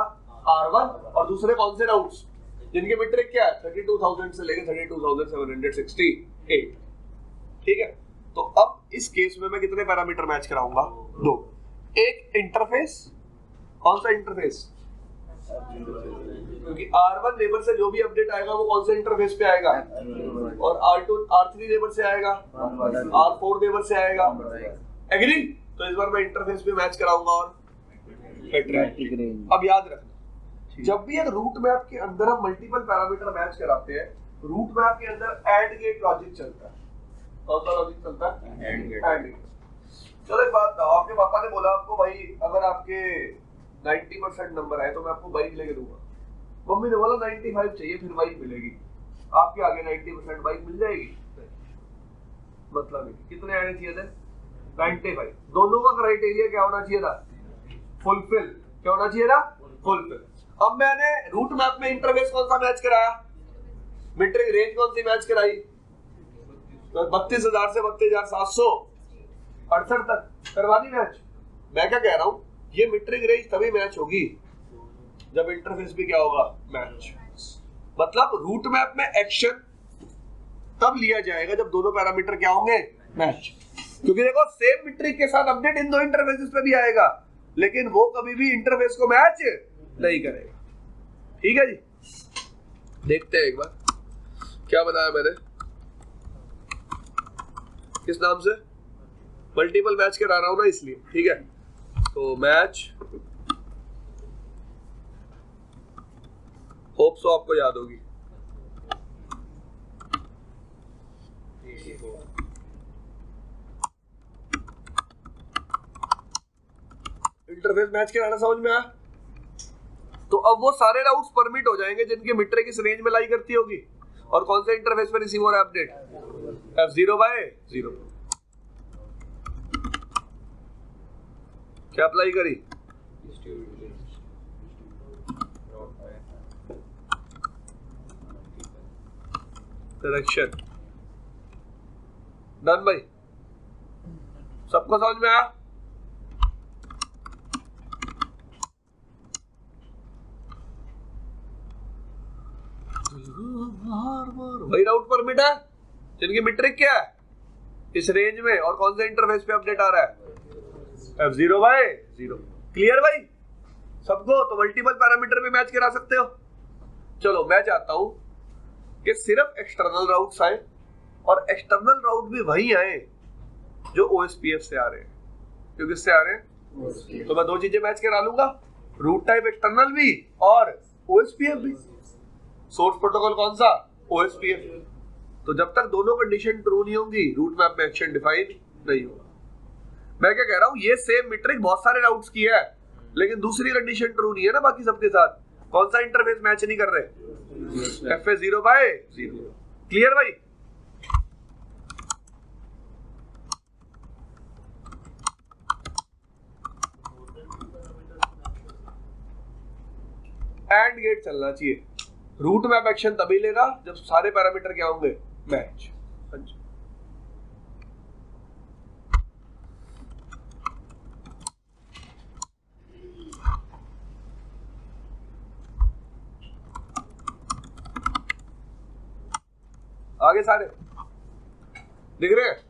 R1 और दूसरे कौन से राउट्स जिनके मीट्रिक क्या है 32,000 से लेके 32,768। ठीक है? तो अब इस केस में मैं कितने पैरामीटर मैच कराऊंगा? दो। एक इंटरफेस, कौन सा इंटरफेस? क्योंकि R1 नेबर से जो भी अपडेट आएगा वो कौन से इंटरफेस पे आएगा? और R2 R3 नेबर से आएगा, R4 नेबर से आएगा। एग्री? तो इस बार मैं इंटरफेस पे मैच कराऊंगा और अब याद रखना, जब भी एक रूट मैप के अंदर हम मल्टीपल पैरामीटर मैच कराते हैं, रूट मैप के अंदर एंड गेट लॉजिक चलता है। कौन सा लॉजिक चलता है? And gate. चलो एक बात बताओ, आपके पापा ने बोला आपको भाई अगर आपके 90% नंबर आए तो मैं आपको बाइक लेके दूंगा। मम्मी ने बोला 95 चाहिए फिर बाइक मिलेगी। आपके आगे 90% बाइक मिल जाएगी? मतलब नहीं। कितने आने चाहिए थे? 95। दोनों का क्राइटेरिया क्या होना चाहिए था? फुलफिल। क्या होना चाहिए था? फुलफिल। अब मैंने रूट मैप में इंटरफेस कौन सा मैच कराया? मीट्रिक रेंज कौन सी मैच कराई? तो 32,000 से 32,768 तक करवा दी मैच। मैं क्या कह रहा हूं, ये मीट्रिक रेंज तभी मैच होगी जब इंटरफेस भी क्या होगा? मैच। मतलब रूट मैप में एक्शन तब लिया जाएगा जब दोनों पैरामीटर क्या होंगे? मैच। क्योंकि देखो सेम मीट्रिक के साथ अपडेट इन दो इंटरफेसेस पे भी आएगा, लेकिन वो कभी भी इंटरफेस को मैच नहीं करेगा। ठीक है जी? देखते हैं एक बार क्या बनाया मैंने, किस नाम से? मल्टीपल मैच करा रहा हूं ना इसलिए। ठीक है? तो मैच, होप सो आपको याद होगी। इंटरफेस मैच कराना समझ में आया? तो अब वो सारे राउट्स परमिट हो जाएंगे जिनकी मीट्रिक इस रेंज में लाई करती होगी। और कौन से इंटरफेस पे रिसीव हो रहा है अपडेट? F0/0। क्या अप्लाई करी? करेक्शन। डन भाई? सबको समझ में आया? वही राउट परमिट है जिनकी मीट्रिक क्या है इस रेंज में, और कौन से इंटरफेस पे अपडेट आ रहा है? F0/0। क्लियर भाई सबको? तो मल्टीपल पैरामीटर पे मैच करा सकते हो। चलो मैं चाहता हूं कि सिर्फ एक्सटर्नल राउट्स आए, और एक्सटर्नल राउट भी वही आए जो OSPF से आ रहे हैं। क्योंकि इससे आ रहे हैं तो मैं दो चीजें मैच करा लूंगा, रूट टाइप एक्सटर्नल भी और OSPF भी। सोर्स प्रोटोकॉल कौन सा? OSPF। तो जब तक दोनों कंडीशन ट्रू नहीं होंगी रूट मैप में एक्शन डिफाइन नहीं होगा। मैं क्या कह रहा हूं, ये सेम मीट्रिक बहुत सारे राउट्स की है, लेकिन दूसरी कंडीशन ट्रू नहीं है ना बाकी सबके साथ। कौन सा इंटरफेस मैच नहीं कर रहे? FA0/0। क्लियर भाई? एंड गेट चलना चाहिए। रूट मैप एक्शन तभी लेगा जब सारे पैरामीटर क्या होंगे, मैच। आगे सारे दिख रहे हैं?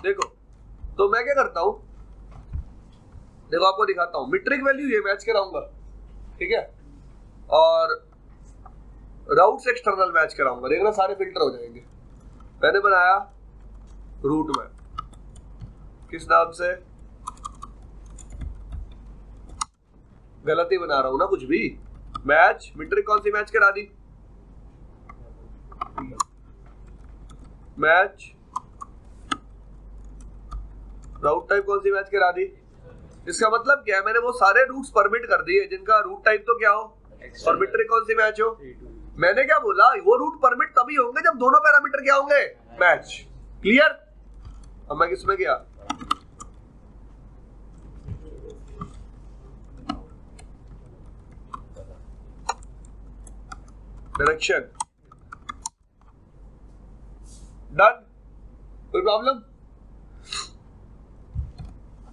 देखो, तो मैं क्या करता हूं, देखो आपको दिखाता हूं। मीट्रिक वैल्यू ये मैच कराऊंगा, ठीक है, और राउट से एक्सटर्नल मैच कराऊंगा। देखना सारे फिल्टर हो जाएंगे। मैंने बनाया रूट मैप, किस नाम से, गलती बना रहा हूं ना कुछ भी। मैच मीट्रिक कौन सी मैच करा दी, मैच राउट टाइप कौन सी मैच करा दी। इसका मतलब क्या है, मैंने वो सारे रूट्स परमिट कर दिए जिनका रूट टाइप तो क्या हो, और मीट्रिक कौन सी मैच हो। मैंने क्या बोला, वो रूट परमिट तभी होंगे जब दोनों पैरामीटर क्या होंगे, मैच। क्लियर? अब मैं किसमें गया, डायरेक्शन, डन, कोई प्रॉब्लम।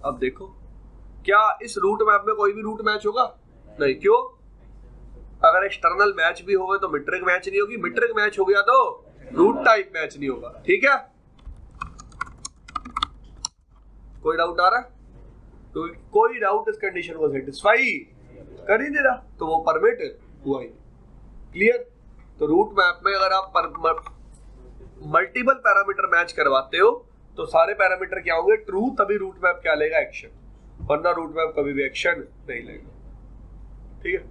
अब देखो, क्या इस रूट मैप में कोई भी रूट मैच होगा, नहीं। क्यों? अगर एक्सटर्नल मैच भी होगा तो मीट्रिक मैच नहीं होगी, मीट्रिक मैच हो गया तो रूट टाइप मैच नहीं होगा। ठीक है, कोई डाउट आ रहा है? तो कोई डाउट इस कंडीशन को सेटिस्फाई कर ही नहीं रहा, तो वो परमिट हुआ ही। क्लियर? तो रूट मैप में अगर आप मल्टीपल पैरामीटर मैच करवाते हो तो सारे पैरामीटर क्या होंगे, ट्रू, तभी रूट मैप क्या लेगा, एक्शन, वरना रूट मैप कभी भी एक्शन नहीं लेगा। ठीक है,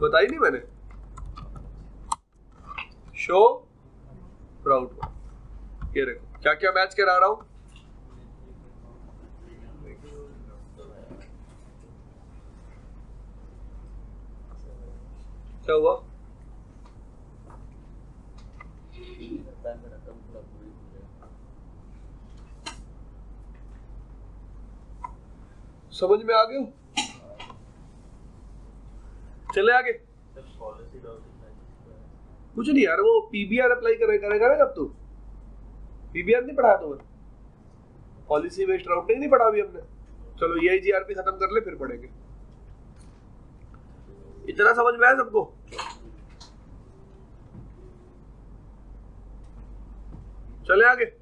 बताई नहीं मैंने, शो राउट मैप। ये देखो क्या क्या मैच करा रहा हूं। क्या हुआ, समझ में आ गए? चले आगे। कुछ नहीं यार, वो पीबीआर अप्लाई करेगा ना जब तू। पीबीआर नहीं पढ़ाया तुम्हें, पॉलिसी बेस्ड राउटिंग नहीं पढ़ा अभी हमने। चलो ये जीआरपी खत्म कर ले, फिर पढ़ेंगे। इतना समझ में आया सबको? चले आगे।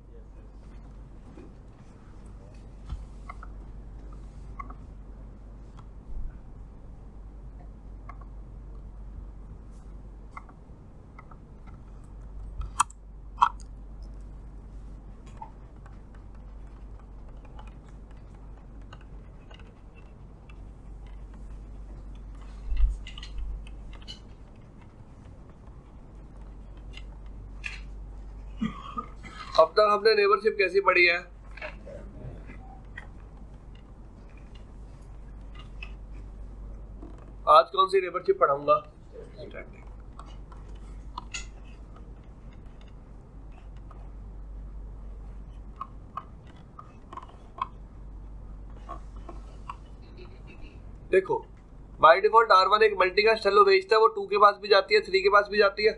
अब तक हमने नेबरशिप कैसी पढ़ी है? आज कौन सी नेबरशिप पढ़ाऊंगा? स्टैटिक। देखो, बाय डिफॉल्ट R1 एक मल्टीकास्ट हेलो भेजता है, वो 2 के पास भी जाती है, 3 के पास भी जाती है,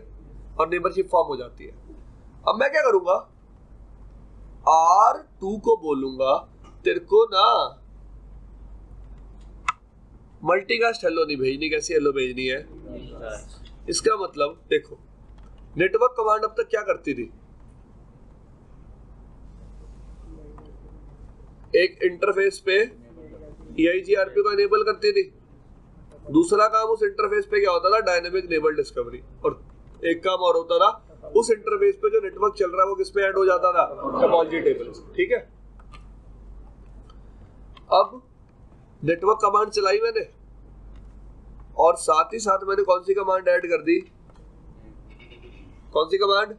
और नेबरशिप फॉर्म हो जाती है। अब मैं क्या करूंगा, R2 को बोलूंगा तेरे को ना मल्टीकास्ट हेलो नहीं भेजनी, कैसी हेलो भेजनी है। इसका मतलब देखो, नेटवर्क कमांड अब तक क्या करती थी, एक इंटरफेस पे EIGRP को एनेबल करती थी, दूसरा काम उस इंटरफेस पे क्या होता था, डायनेमिक नेबल डिस्कवरी, और एक काम और होता था, उस इंटरफेस पे जो नेटवर्क चल रहा है वो किस पे ऐड हो जाता था, टोपोलॉजी टेबल। ठीक है, अब नेटवर्क कमांड चलाई मैंने, और साथ ही साथ मैंने कौन सी कमांड ऐड कर दी, कौन सी कमांड,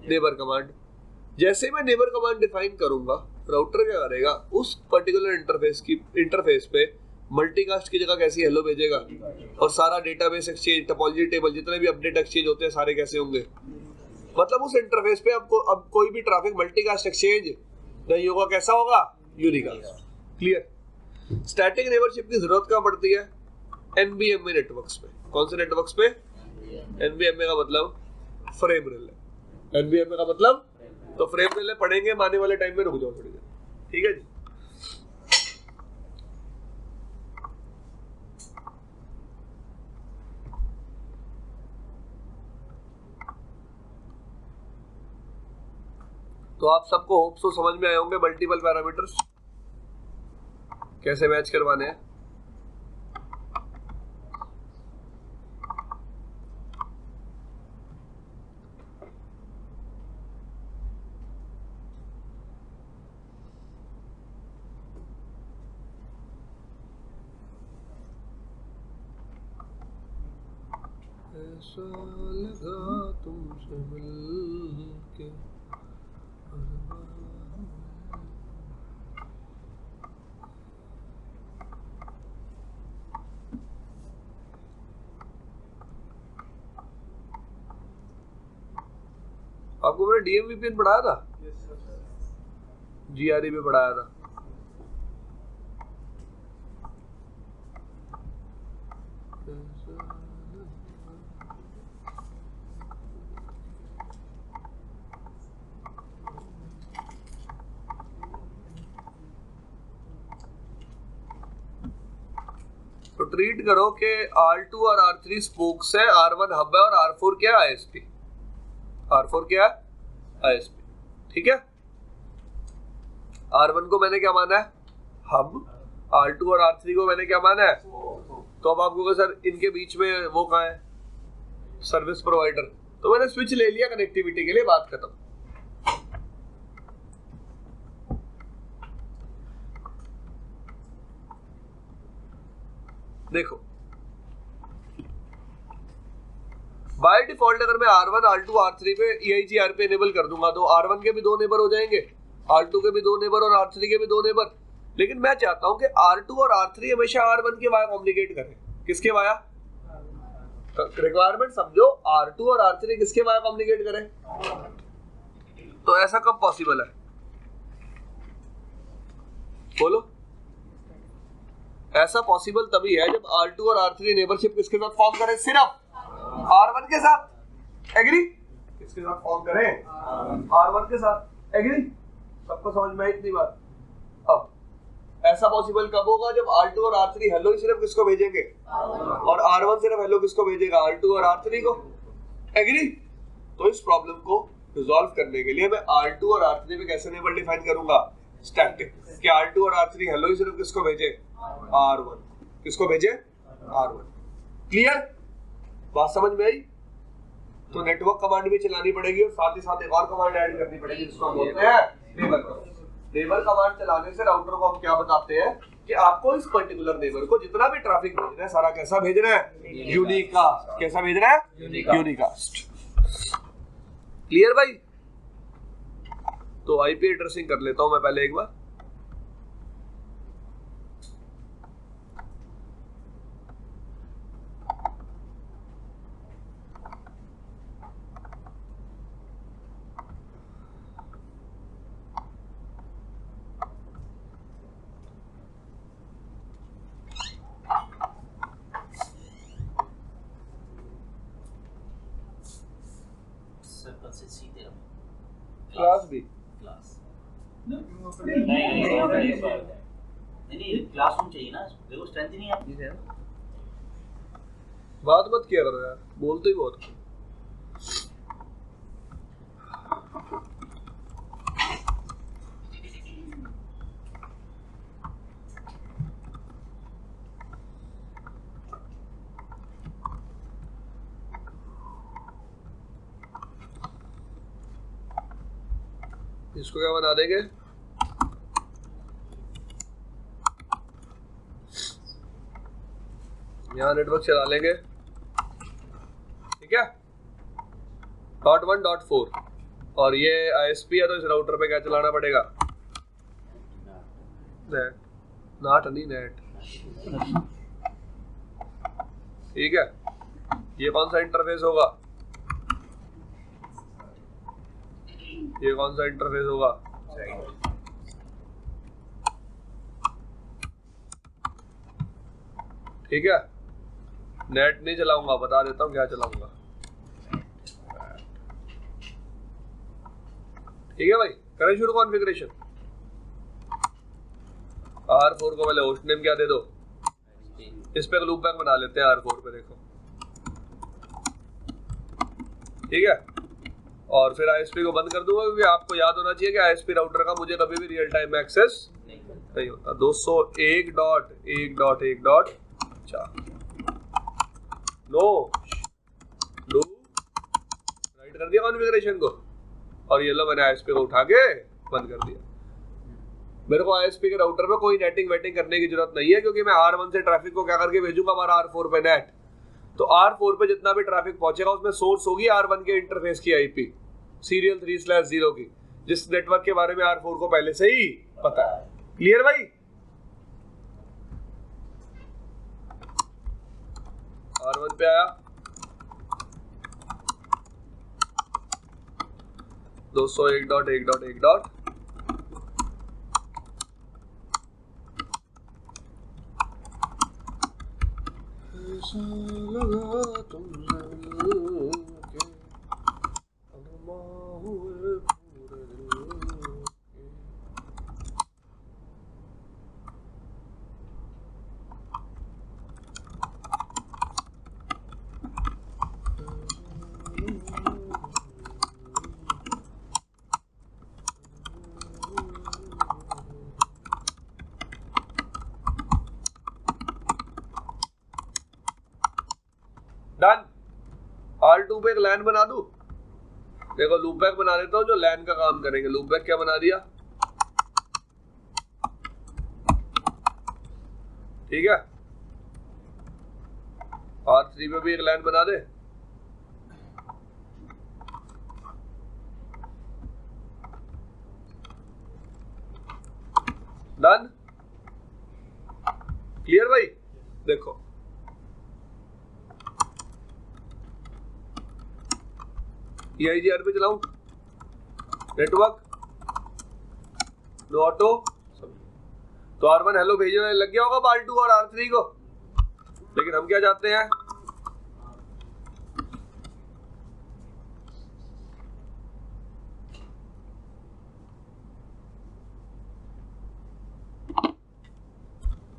नेबर कमांड। जैसे मैं नेबर कमांड डिफाइन करूंगा, राउटर क्या करेगा, उस पर्टिकुलर इंटरफेस पे मल्टीकास्ट की जगह कैसी हेलो भेजेगा, और सारा डेटाबेस एक्सचेंज, टोपोलॉजी टेबल, जितने भी अपडेट एक्सचेंज होते हैं सारे कैसे होंगे। मतलब उस इंटरफेस पे आपको अब कोई भी ट्रैफिक मल्टीकास्ट एक्सचेंज नहीं होगा, कैसा होगा, यूनिकास्ट। क्लियर। स्टैटिक नेबरशिप की जरूरत कहाँ पड़ती है, एनबीएमए नेटवर्क्स पे। कौन से नेटवर्क्स पे, एनबीएमए का मतलब फ्रेम रिले, एनबीएमए का मतलब, तो फ्रेम रिले पढ़ेंगे आने वाले टाइम में, रुक जाओ थोड़ी देर, ठीक है जी। तो आप सबको होप सो समझ में आए होंगे मल्टीपल पैरामीटर्स कैसे मैच करवाने हैं। ऐसा लगा तुमसे मिलके आपको मैंने डीएमवीपीएन पढ़ाया था, जीआरई में पढ़ाया था। तो ट्रीट करो कि R2 और R3 स्पोक्स है, R1 हब है और R4 क्या है, आईएसपी। R4 क्या है, आईएसपी, ठीक है। R1 को मैंने क्या माना है, हब, R2 और R3 को मैंने क्या माना है। तो अब आपको सर इनके बीच में वो कहाँ है, सर्विस प्रोवाइडर। तो मैंने स्विच ले लिया कनेक्टिविटी के लिए, बात खत्म। देखो बाय डिफॉल्ट अगर मैं R1, R2, R3 पे EIGRP पे इनेबल कर दूंगा तो R1 के भी 2 नेबर हो जाएंगे, R2 के भी 2 नेबर और R3 के भी 2 नेबर। लेकिन मैं चाहता हूं कि R2 और R3 हमेशा R1 के वाया कम्युनिकेट करें। किसके वाया, रिक्वायरमेंट समझो, R2 और R3 किसके वाया कम्युनिकेट करें। तो ऐसा कब पॉसिबल है, बोलो। ऐसा पॉसिबल तभी है जब R2 और R3 नेबरशिप किसके साथ फॉर्म करें, सिर्फ R1 के साथ। एग्री, किसके साथ फॉर्म करें, R1 के साथ। एग्री, सबको समझ में आई इतनी बात। अब ऐसा पॉसिबल कब होगा, जब R2 और R3 हेलो ही सिर्फ किसको भेजेंगे, और R1 सिर्फ हेलो किसको भेजेगा, R2 और R3 को। एग्री। तो इस प्रॉब्लम को रिजॉल्व करने के लिए मैं R2 और R3 पे कैसे नेबर डिफाइन करूंगा, स्टैटिक, कि R2 और R3 हेलो ही सिर्फ किसको भेजे, R1, किसको भेजे, R1। क्लियर, बात समझ में आई। तो नेटवर्क कमांड भी चलानी पड़ेगी और साथ ही साथ एक और कमांड ऐड करनी पड़ेगी जिसको हम बोलते हैं नेबर कमांड। नेबर कमांड चलाने से राउटर को हम क्या बताते हैं कि आपको इस पर्टिकुलर नेबर को जितना भी ट्रैफिक भेजना है सारा कैसा भेजना है, यूनिकास्ट। कैसा भेजना है, यूनिकास्ट। क्लियर भाई। तो आईपी एड्रेसिंग कर लेता हूं मैं पहले एक बार। क्लास भी नहीं क्लासरूम चाहिए ना, देखो स्ट्रेंथ ही नहीं है। बात मत किया करो यार, बोलते ही बहुत। इसको क्या बना देंगे, यहाँ नेटवर्क चला लेंगे, ठीक है, .1.4। और ये ISP है तो इस राउटर पे क्या चलाना पड़ेगा, नेट, नाट नहीं नेट। ठीक है, ये कौन सा इंटरफेस होगा? ये कौन सा इंटरफेस होगा? ठीक है, नेट नहीं चलाऊंगा, बता देता हूं क्या चलाऊंगा। ठीक है भाई, करें शुरू कॉन्फ़िगरेशन। R4 को पहले होस्ट नेम क्या दे दो, इस पे लूप बैक बना लेते हैं R4 पे, देखो ठीक है। और फिर ISP को बंद कर दूंगा, क्योंकि आपको याद होना चाहिए कि ISP राउटर का मुझे कभी भी रियल टाइम एक्सेस नहीं होता। 201.1.1.4 नो राइट कर दिया कॉन्फ़िगरेशन को, और ये लो मैंने ISP को उठा के बंद कर दिया। मेरे को ISP के राउटर में कोई नेटिंग वेटिंग करने की जरूरत नहीं है, क्योंकि मैं R1 से ट्रैफिक को क्या करके भेजूंगा हमारा R4 पे नेट। तो R4 पे जितना भी ट्रैफिक पहुंचेगा उसमें सोर्स होगी R1 के इंटरफेस की IP सीरियल 3/0 की, जिस नेटवर्क के बारे में R4 को पहले से ही पता है। क्लियर भाई? R1 पे आया 201.1.1. ऐसा लगा तुमसे मिलके अरमा हुए पूरे दिल के। डन। R2 पे एक लैन बना दूं, देखो लूप बैक बना देता हूं जो लैन का काम करेंगे। लूप बैक क्या बना दिया, ठीक है। R3 पे भी एक लैन बना दे, डन। क्लियर भाई? देखो EIGR पे चलाऊं, नेटवर्क नो ऑटो, तो R1 हेलो भेजने लग गया होगा R2 और R3 को, लेकिन हम क्या चाहते हैं,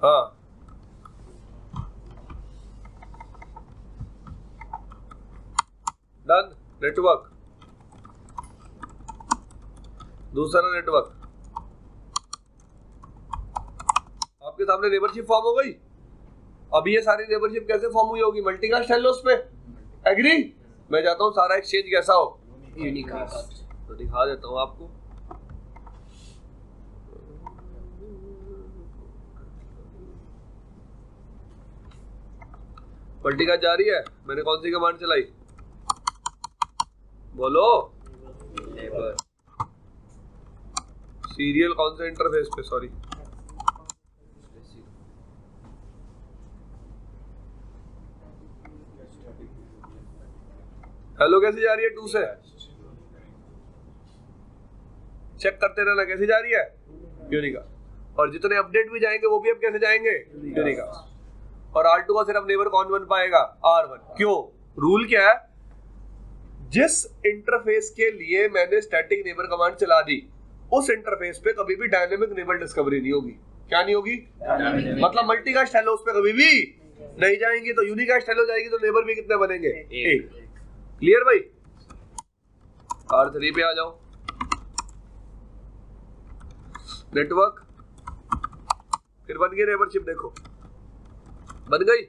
हाँ डन। नेटवर्क दूसरा नेटवर्क, आपके सामने नेबरशिप फॉर्म हो गई। अब ये सारी नेबरशिप कैसे फॉर्म हुई होगी, मल्टीकास्ट हेलो उस पे एग्री। मैं चाहता हूँ सारा एक्सचेंज कैसा हो, यूनिकास्ट। तो दिखा देता हूँ आपको, मल्टीकास्ट जा रही है। मैंने कौन सी कमांड चलाई, बोलो। नेबर सीरियल कौन से इंटरफेस पे, सॉरी हेलो कैसे जा रही है 2 से, चेक करते रहना कैसे जा रही है, यूनिकास्ट। और जितने अपडेट भी जाएंगे वो भी अब कैसे जाएंगे, यूनिकास्ट। और R2 का सिर्फ नेबर कौन बन पाएगा, R1। क्यों, रूल क्या है, जिस इंटरफेस के लिए मैंने स्टैटिक नेबर कमांड चला दी उस इंटरफेस पे कभी भी डायनेमिक नेबर डिस्कवरी नहीं होगी। क्या नहीं होगी, मतलब मल्टीकास्ट हेलो उस पे कभी भी नहीं जाएंगी। तो यूनिकास्ट हेलो जाएगी तो नेबर भी कितने बनेंगे, 1। क्लियर भाई? R3 पे आ जाओ, नेटवर्क, फिर बन गई नेबरशिप। देखो बन गई,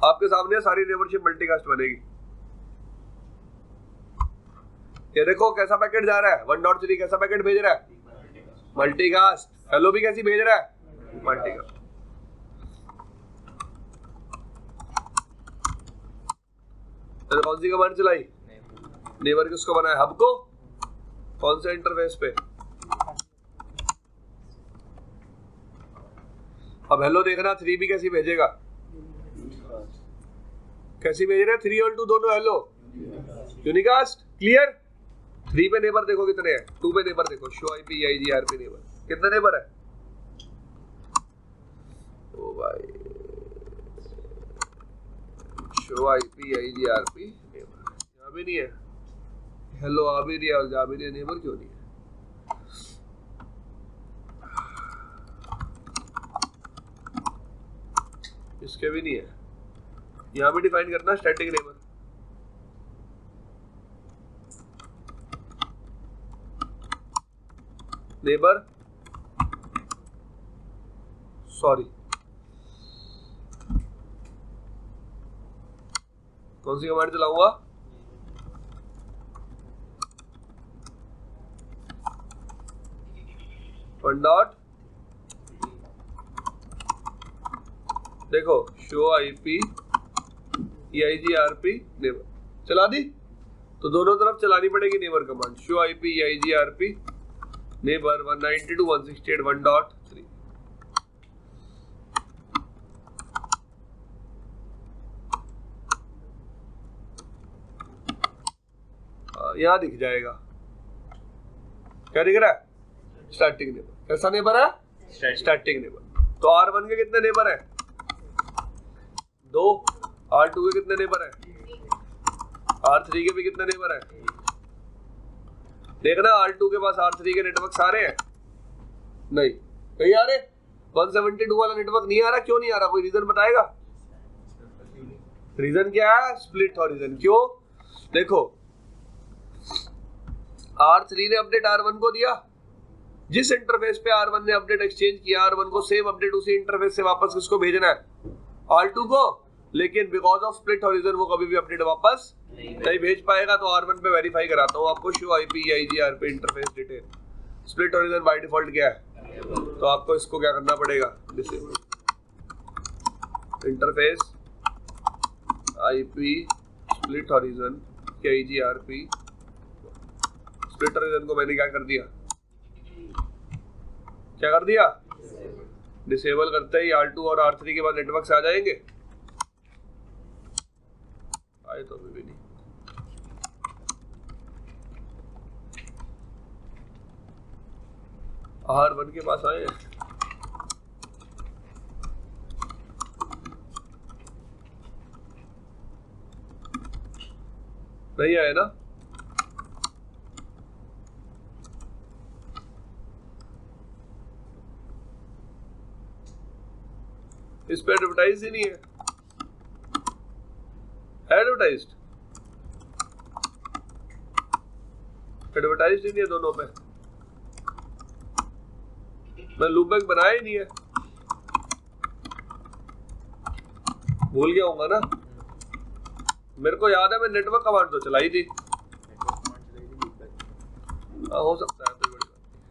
आपके सामने सारी नेबरशिप मल्टीकास्ट बनेगी। ये देखो कैसा पैकेट जा रहा है, 1.3 कैसा पैकेट भेज रहा है, मल्टीकास्ट। हेलो भी कैसी भेज रहा है, मल्टीकास्ट। तो कौन सी कमांड चलाई, नेबर किसको बनाया, हब को। कौन से इंटरफेस पे, अब हेलो देखना 3 भी कैसी भेजेगा, कैसी भेज रहे हैं 3 और 2 दोनों हेलो यूनिकास्ट। क्लियर। 3 पे नेबर देखो कितने हैं, 2 पे नेबर देखो शो आईपी EIGRP नेबर कितने नेबर है। ओ भाई शो आईपी EIGRP नेबर यहाँ भी नहीं है, हेलो आ भी रही है और जा भी रही है, नेबर क्यों नहीं है। इसके भी नहीं है, यहाँ भी डिफाइन करना स्टैटिक नेबर। नेबर सॉरी कौन सी कमांड चलाऊंगा, वन डॉट देखो शो आईपी EIGRP नेबर चला दी, तो दोनों तरफ चलानी पड़ेगी neighbour command. Show IP EIGRP neighbour 192.168.1.3। यहां दिख जाएगा, क्या दिख रहा है, स्टैटिक नेबर। कैसा नेबर है, स्टैटिक नेबर। तो R1 के कितने नेबर है, 2। R2 के कितने नेबर है, R3 के भी कितने नेबर है। देखना R2 के पास R3 के नेटवर्क सारे हैं, नहीं आ रहे, 172 वाला नेटवर्क नहीं आ रहा, क्यों नहीं आ रहा, कोई रीजन बताएगा। रीजन क्या है, स्प्लिट हॉरिजन। क्यों, देखो R3 ने अपडेट R1 को दिया, जिस इंटरफेस पे R1 ने अपडेट एक्सचेंज किया R1 को सेम अपडेट उसी इंटरफेस से वापस किसको भेजना है, R2 को। लेकिन बिकॉज ऑफ स्प्लिट हॉरिजन वो कभी भी अपडेट वापस नहीं भेज पाएगा। तो R1 पे वेरीफाई कराता हूँ आपको, show IP EIGRP interface detail. Split horizon by default क्या है, तो आपको इसको क्या करना पड़ेगा, disable interface IP split horizon EIGRP। Split horizon को मैंने क्या कर दिया, डिसेबल करते ही R2 और R3 के बाद नेटवर्क आ जाएंगे, आए तो अभी भी नहीं। R1 के पास आए हैं, नहीं आए ना, इस पे एडवर्टाइज ही नहीं है, एडवर्टाइज्ड ही नहीं है दोनों पे। मैं लूपबैक बनाया ही नहीं है, भूल गया होगा ना। मेरे को याद है मैं नेटवर्क कमांड तो चलाई थी, हाँ हो सकता है, कोई बड़ी बात नहीं।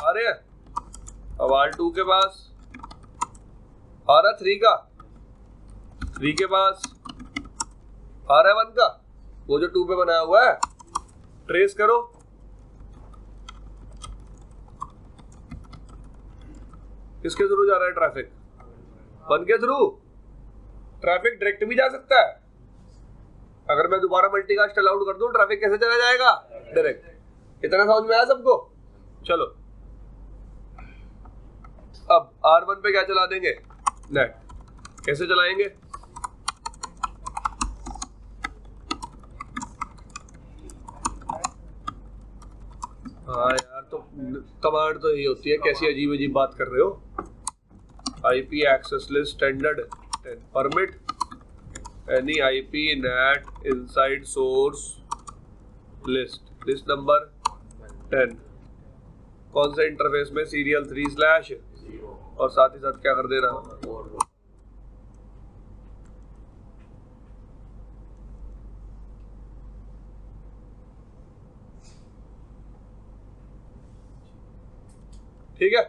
आ रहे हैं अब R2 के पास, आ रहा 3 का, 3 के पास आ रहा है 1 का, वो जो 2 पे बनाया हुआ है, ट्रेस करो। किसके थ्रू जा रहा है ट्रैफिक, 1 के थ्रू। ट्रैफिक डायरेक्ट भी जा सकता है, अगर मैं दोबारा मल्टीकास्ट अलाउड कर दूं ट्रैफिक कैसे चला जाएगा, डायरेक्ट। इतना समझ में आया सबको, चलो अब R1 पे क्या चला देंगे, नेट। कैसे चलाएंगे, हाँ यार, तो कमांड तो यही होती है, कैसी अजीब अजीब बात कर रहे हो। IP access list standard 10 permit any IP net inside source list, list number 10। कौन से इंटरफेस में, सीरियल 3/ और साथ ही साथ क्या कर देना, ठीक है।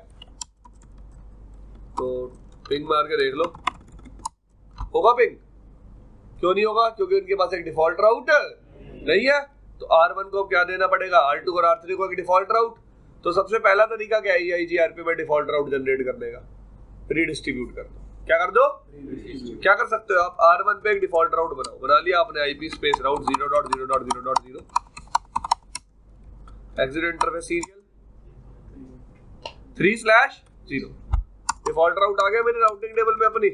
तो पिंग मार के देख लो, होगा पिंग, क्यों नहीं होगा, क्योंकि उनके पास एक डिफॉल्ट राउटर नहीं है। तो R1 को अब क्या देना पड़ेगा, R2 और R3 को एक डिफॉल्ट राउट। तो सबसे पहला तरीका क्या है EIGRP में डिफॉल्ट राउट जनरेट करने का, रीडिस्ट्रीब्यूट कर दो। क्या कर दो, क्या कर सकते हो आप, R1 पे एक डिफॉल्ट राउट बनाओ, बना लिया आपने, IP स्पेस राउट 0.0.0.0 एग्जिट इंटरफेस सीरियल 3/0 डिफॉल्ट राउट आ गया मेरे राउटिंग टेबल में अपनी।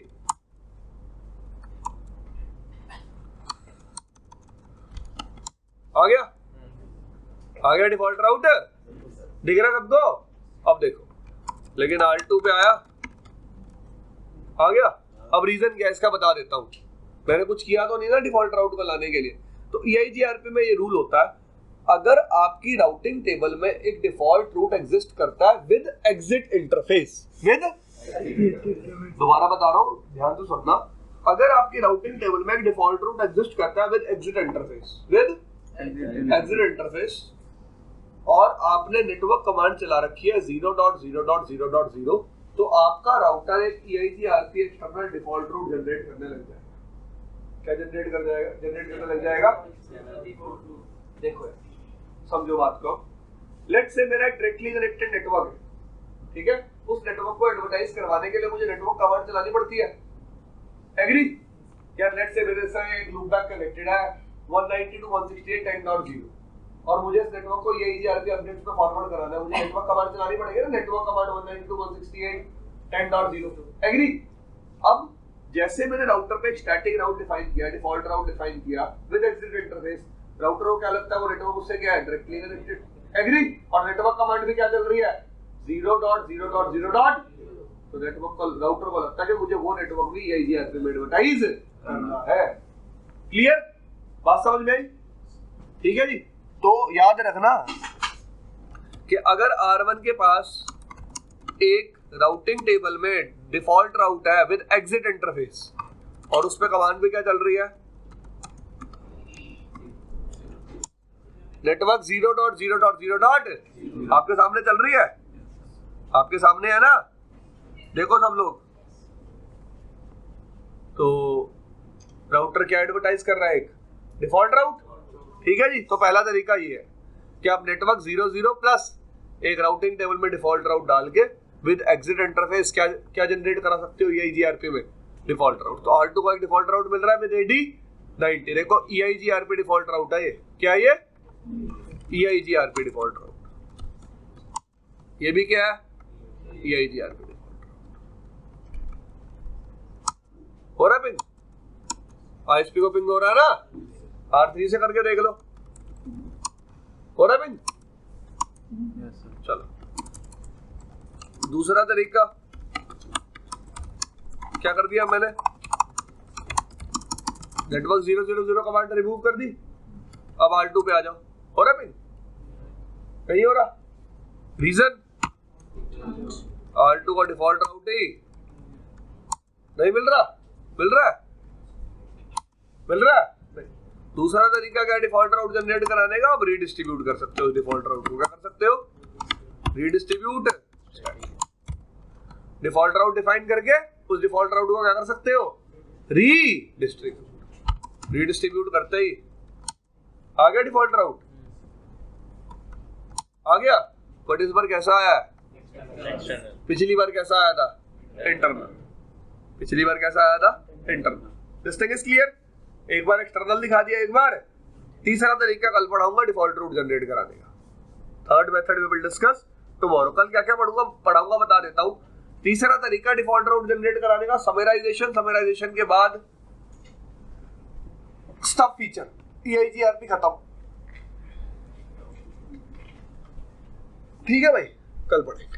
आ गया डिफॉल्ट राउट, दिख रहा सबको। अब देखो, लेकिन R2 पे आया, आ गया। अब रीजन क्या है इसका बता देता हूं, मैंने कुछ किया तो नहीं ना डिफॉल्ट राउट को लाने के लिए। तो EIGRP में ये रूल होता है, अगर आपकी राउटिंग टेबल में एक डिफॉल्ट रूट एग्जिस्ट करता है विद एग्जिट इंटरफेस, विद, दोबारा बता रहा हूं ध्यान से सुनना, अगर आपकी राउटिंग टेबल में एक डिफॉल्ट रूट एग्जिस्ट करता है with exit interface, with exit interface, और आपने नेटवर्क कमांड चला रखी है 0.0.0.0, तो आपका राउटर एक EIGRP external default route generate करने लग जाएगा। क्या जनरेट करने लग जाएगा? देखो समझो बात को, लेट्स से मेरा एक डायरेक्टली कनेक्टेड नेटवर्क है, ठीक है, उस नेटवर्क को एडवर्टाइज करवाने के लिए मुझे नेटवर्क कमांड चलानी पड़ती है, एग्री? यार लेट्स से मेरे से एक लूपबैक कनेक्टेड है 192.168.10, और मुझे इस नेटवर्क को EIGRP अपडेट्स पे फॉरवर्ड कराना है, मुझे नेटवर्क कमांड चलानी पड़ेगी ना, नेटवर्क कमांड 192.168.10, एग्री? अब जैसे मैंने राउटर पे एक स्टैटिक राउट डिफाइन किया, डिफॉल्ट राउट डिफाइन किया विद एग्जिट इंटरफेस, राउटर को क्या लगता है वो नेटवर्क उससे क्या है, डायरेक्टली कनेक्टेड, एग्री? और नेटवर्क कमांड भी क्या चल रही है 0.0.0. तो नेटवर्क को, राउटर को लगता है कि मुझे वो नेटवर्क भी EIGRP में एडवर्टाइज करना है। क्लियर बात समझ में आई? ठीक है जी। तो याद रखना कि अगर R1 के पास एक राउटिंग टेबल में डिफॉल्ट राउट है विद एग्जिट इंटरफेस और उस पे कमांड भी क्या चल रही है, नेटवर्क 0.0.0. आपके सामने चल रही है, आपके सामने है ना, देखो सब लोग। तो राउटर क्या एडवर्टाइज कर रहा है, एक डिफॉल्ट राउट, ठीक है जी। तो पहला तरीका ये है कि आप नेटवर्क 00 प्लस एक राउटिंग टेबल में डिफॉल्ट राउट डाल के विद एग्जिट इंटरफेस क्या जनरेट करा सकते हो EIGRP में, डिफॉल्ट राउट। तो R2 को एक डिफॉल्ट राउट मिल रहा है विद AD90, देखो EIGRP डिफॉल्ट राउट है ये, क्या है ये, EIGRP डिफॉल्ट राउट। ये भी क्या है, EIGRP डिफॉल्ट राउट। हो रहा है पिंग, ISP को पिंग हो रहा है ना, R3 से करके देख लो, हो रहा है पिंग? चलो दूसरा तरीका क्या कर दिया मैंने, नेटवर्क 000 कमांड रिमूव कर दी। अब R2 पे आ जाओ, हो रहा है पिंग? नहीं हो रहा, रीजन R2 का डिफॉल्ट राउट ही नहीं मिल रहा, मिल रहा है, मिल रहा है। दूसरा तरीका क्या, डिफॉल्ट राउट जनरेट कराने का, अब रीडिस्ट्रीब्यूट कर सकते हो डिफॉल्ट राउट को, क्या कर सकते हो, रीडिस्ट्रीब्यूट। डिफॉल्ट राउट डिफाइन करके उस डिफॉल्ट राउट को क्या कर सकते हो, रीडिस्ट्रीब्यूट। रीडिस्ट्रीब्यूट करते ही आ गया डिफॉल्ट राउट, आ गया। बट इस बार कैसा आया है, पिछली बार कैसा आया था, इंटरनल, पिछली बार कैसा आया था, internal. This thing is clear? एक बार एक्सटर्नल दिखा दिया, एक बार। तीसरा तरीका कल पढ़ाऊंगा डिफॉल्ट रूट जनरेट कराने का, third method we will discuss tomorrow. कल क्या क्या पढ़ाऊंगा बता देता हूं। तीसरा तरीका डिफॉल्ट राउट जनरेट कराने का, समराइजेशन, समराइजेशन के बाद स्टब फीचर, EIGRP खत्म। ठीक है भाई, कल पढ़ेंगे।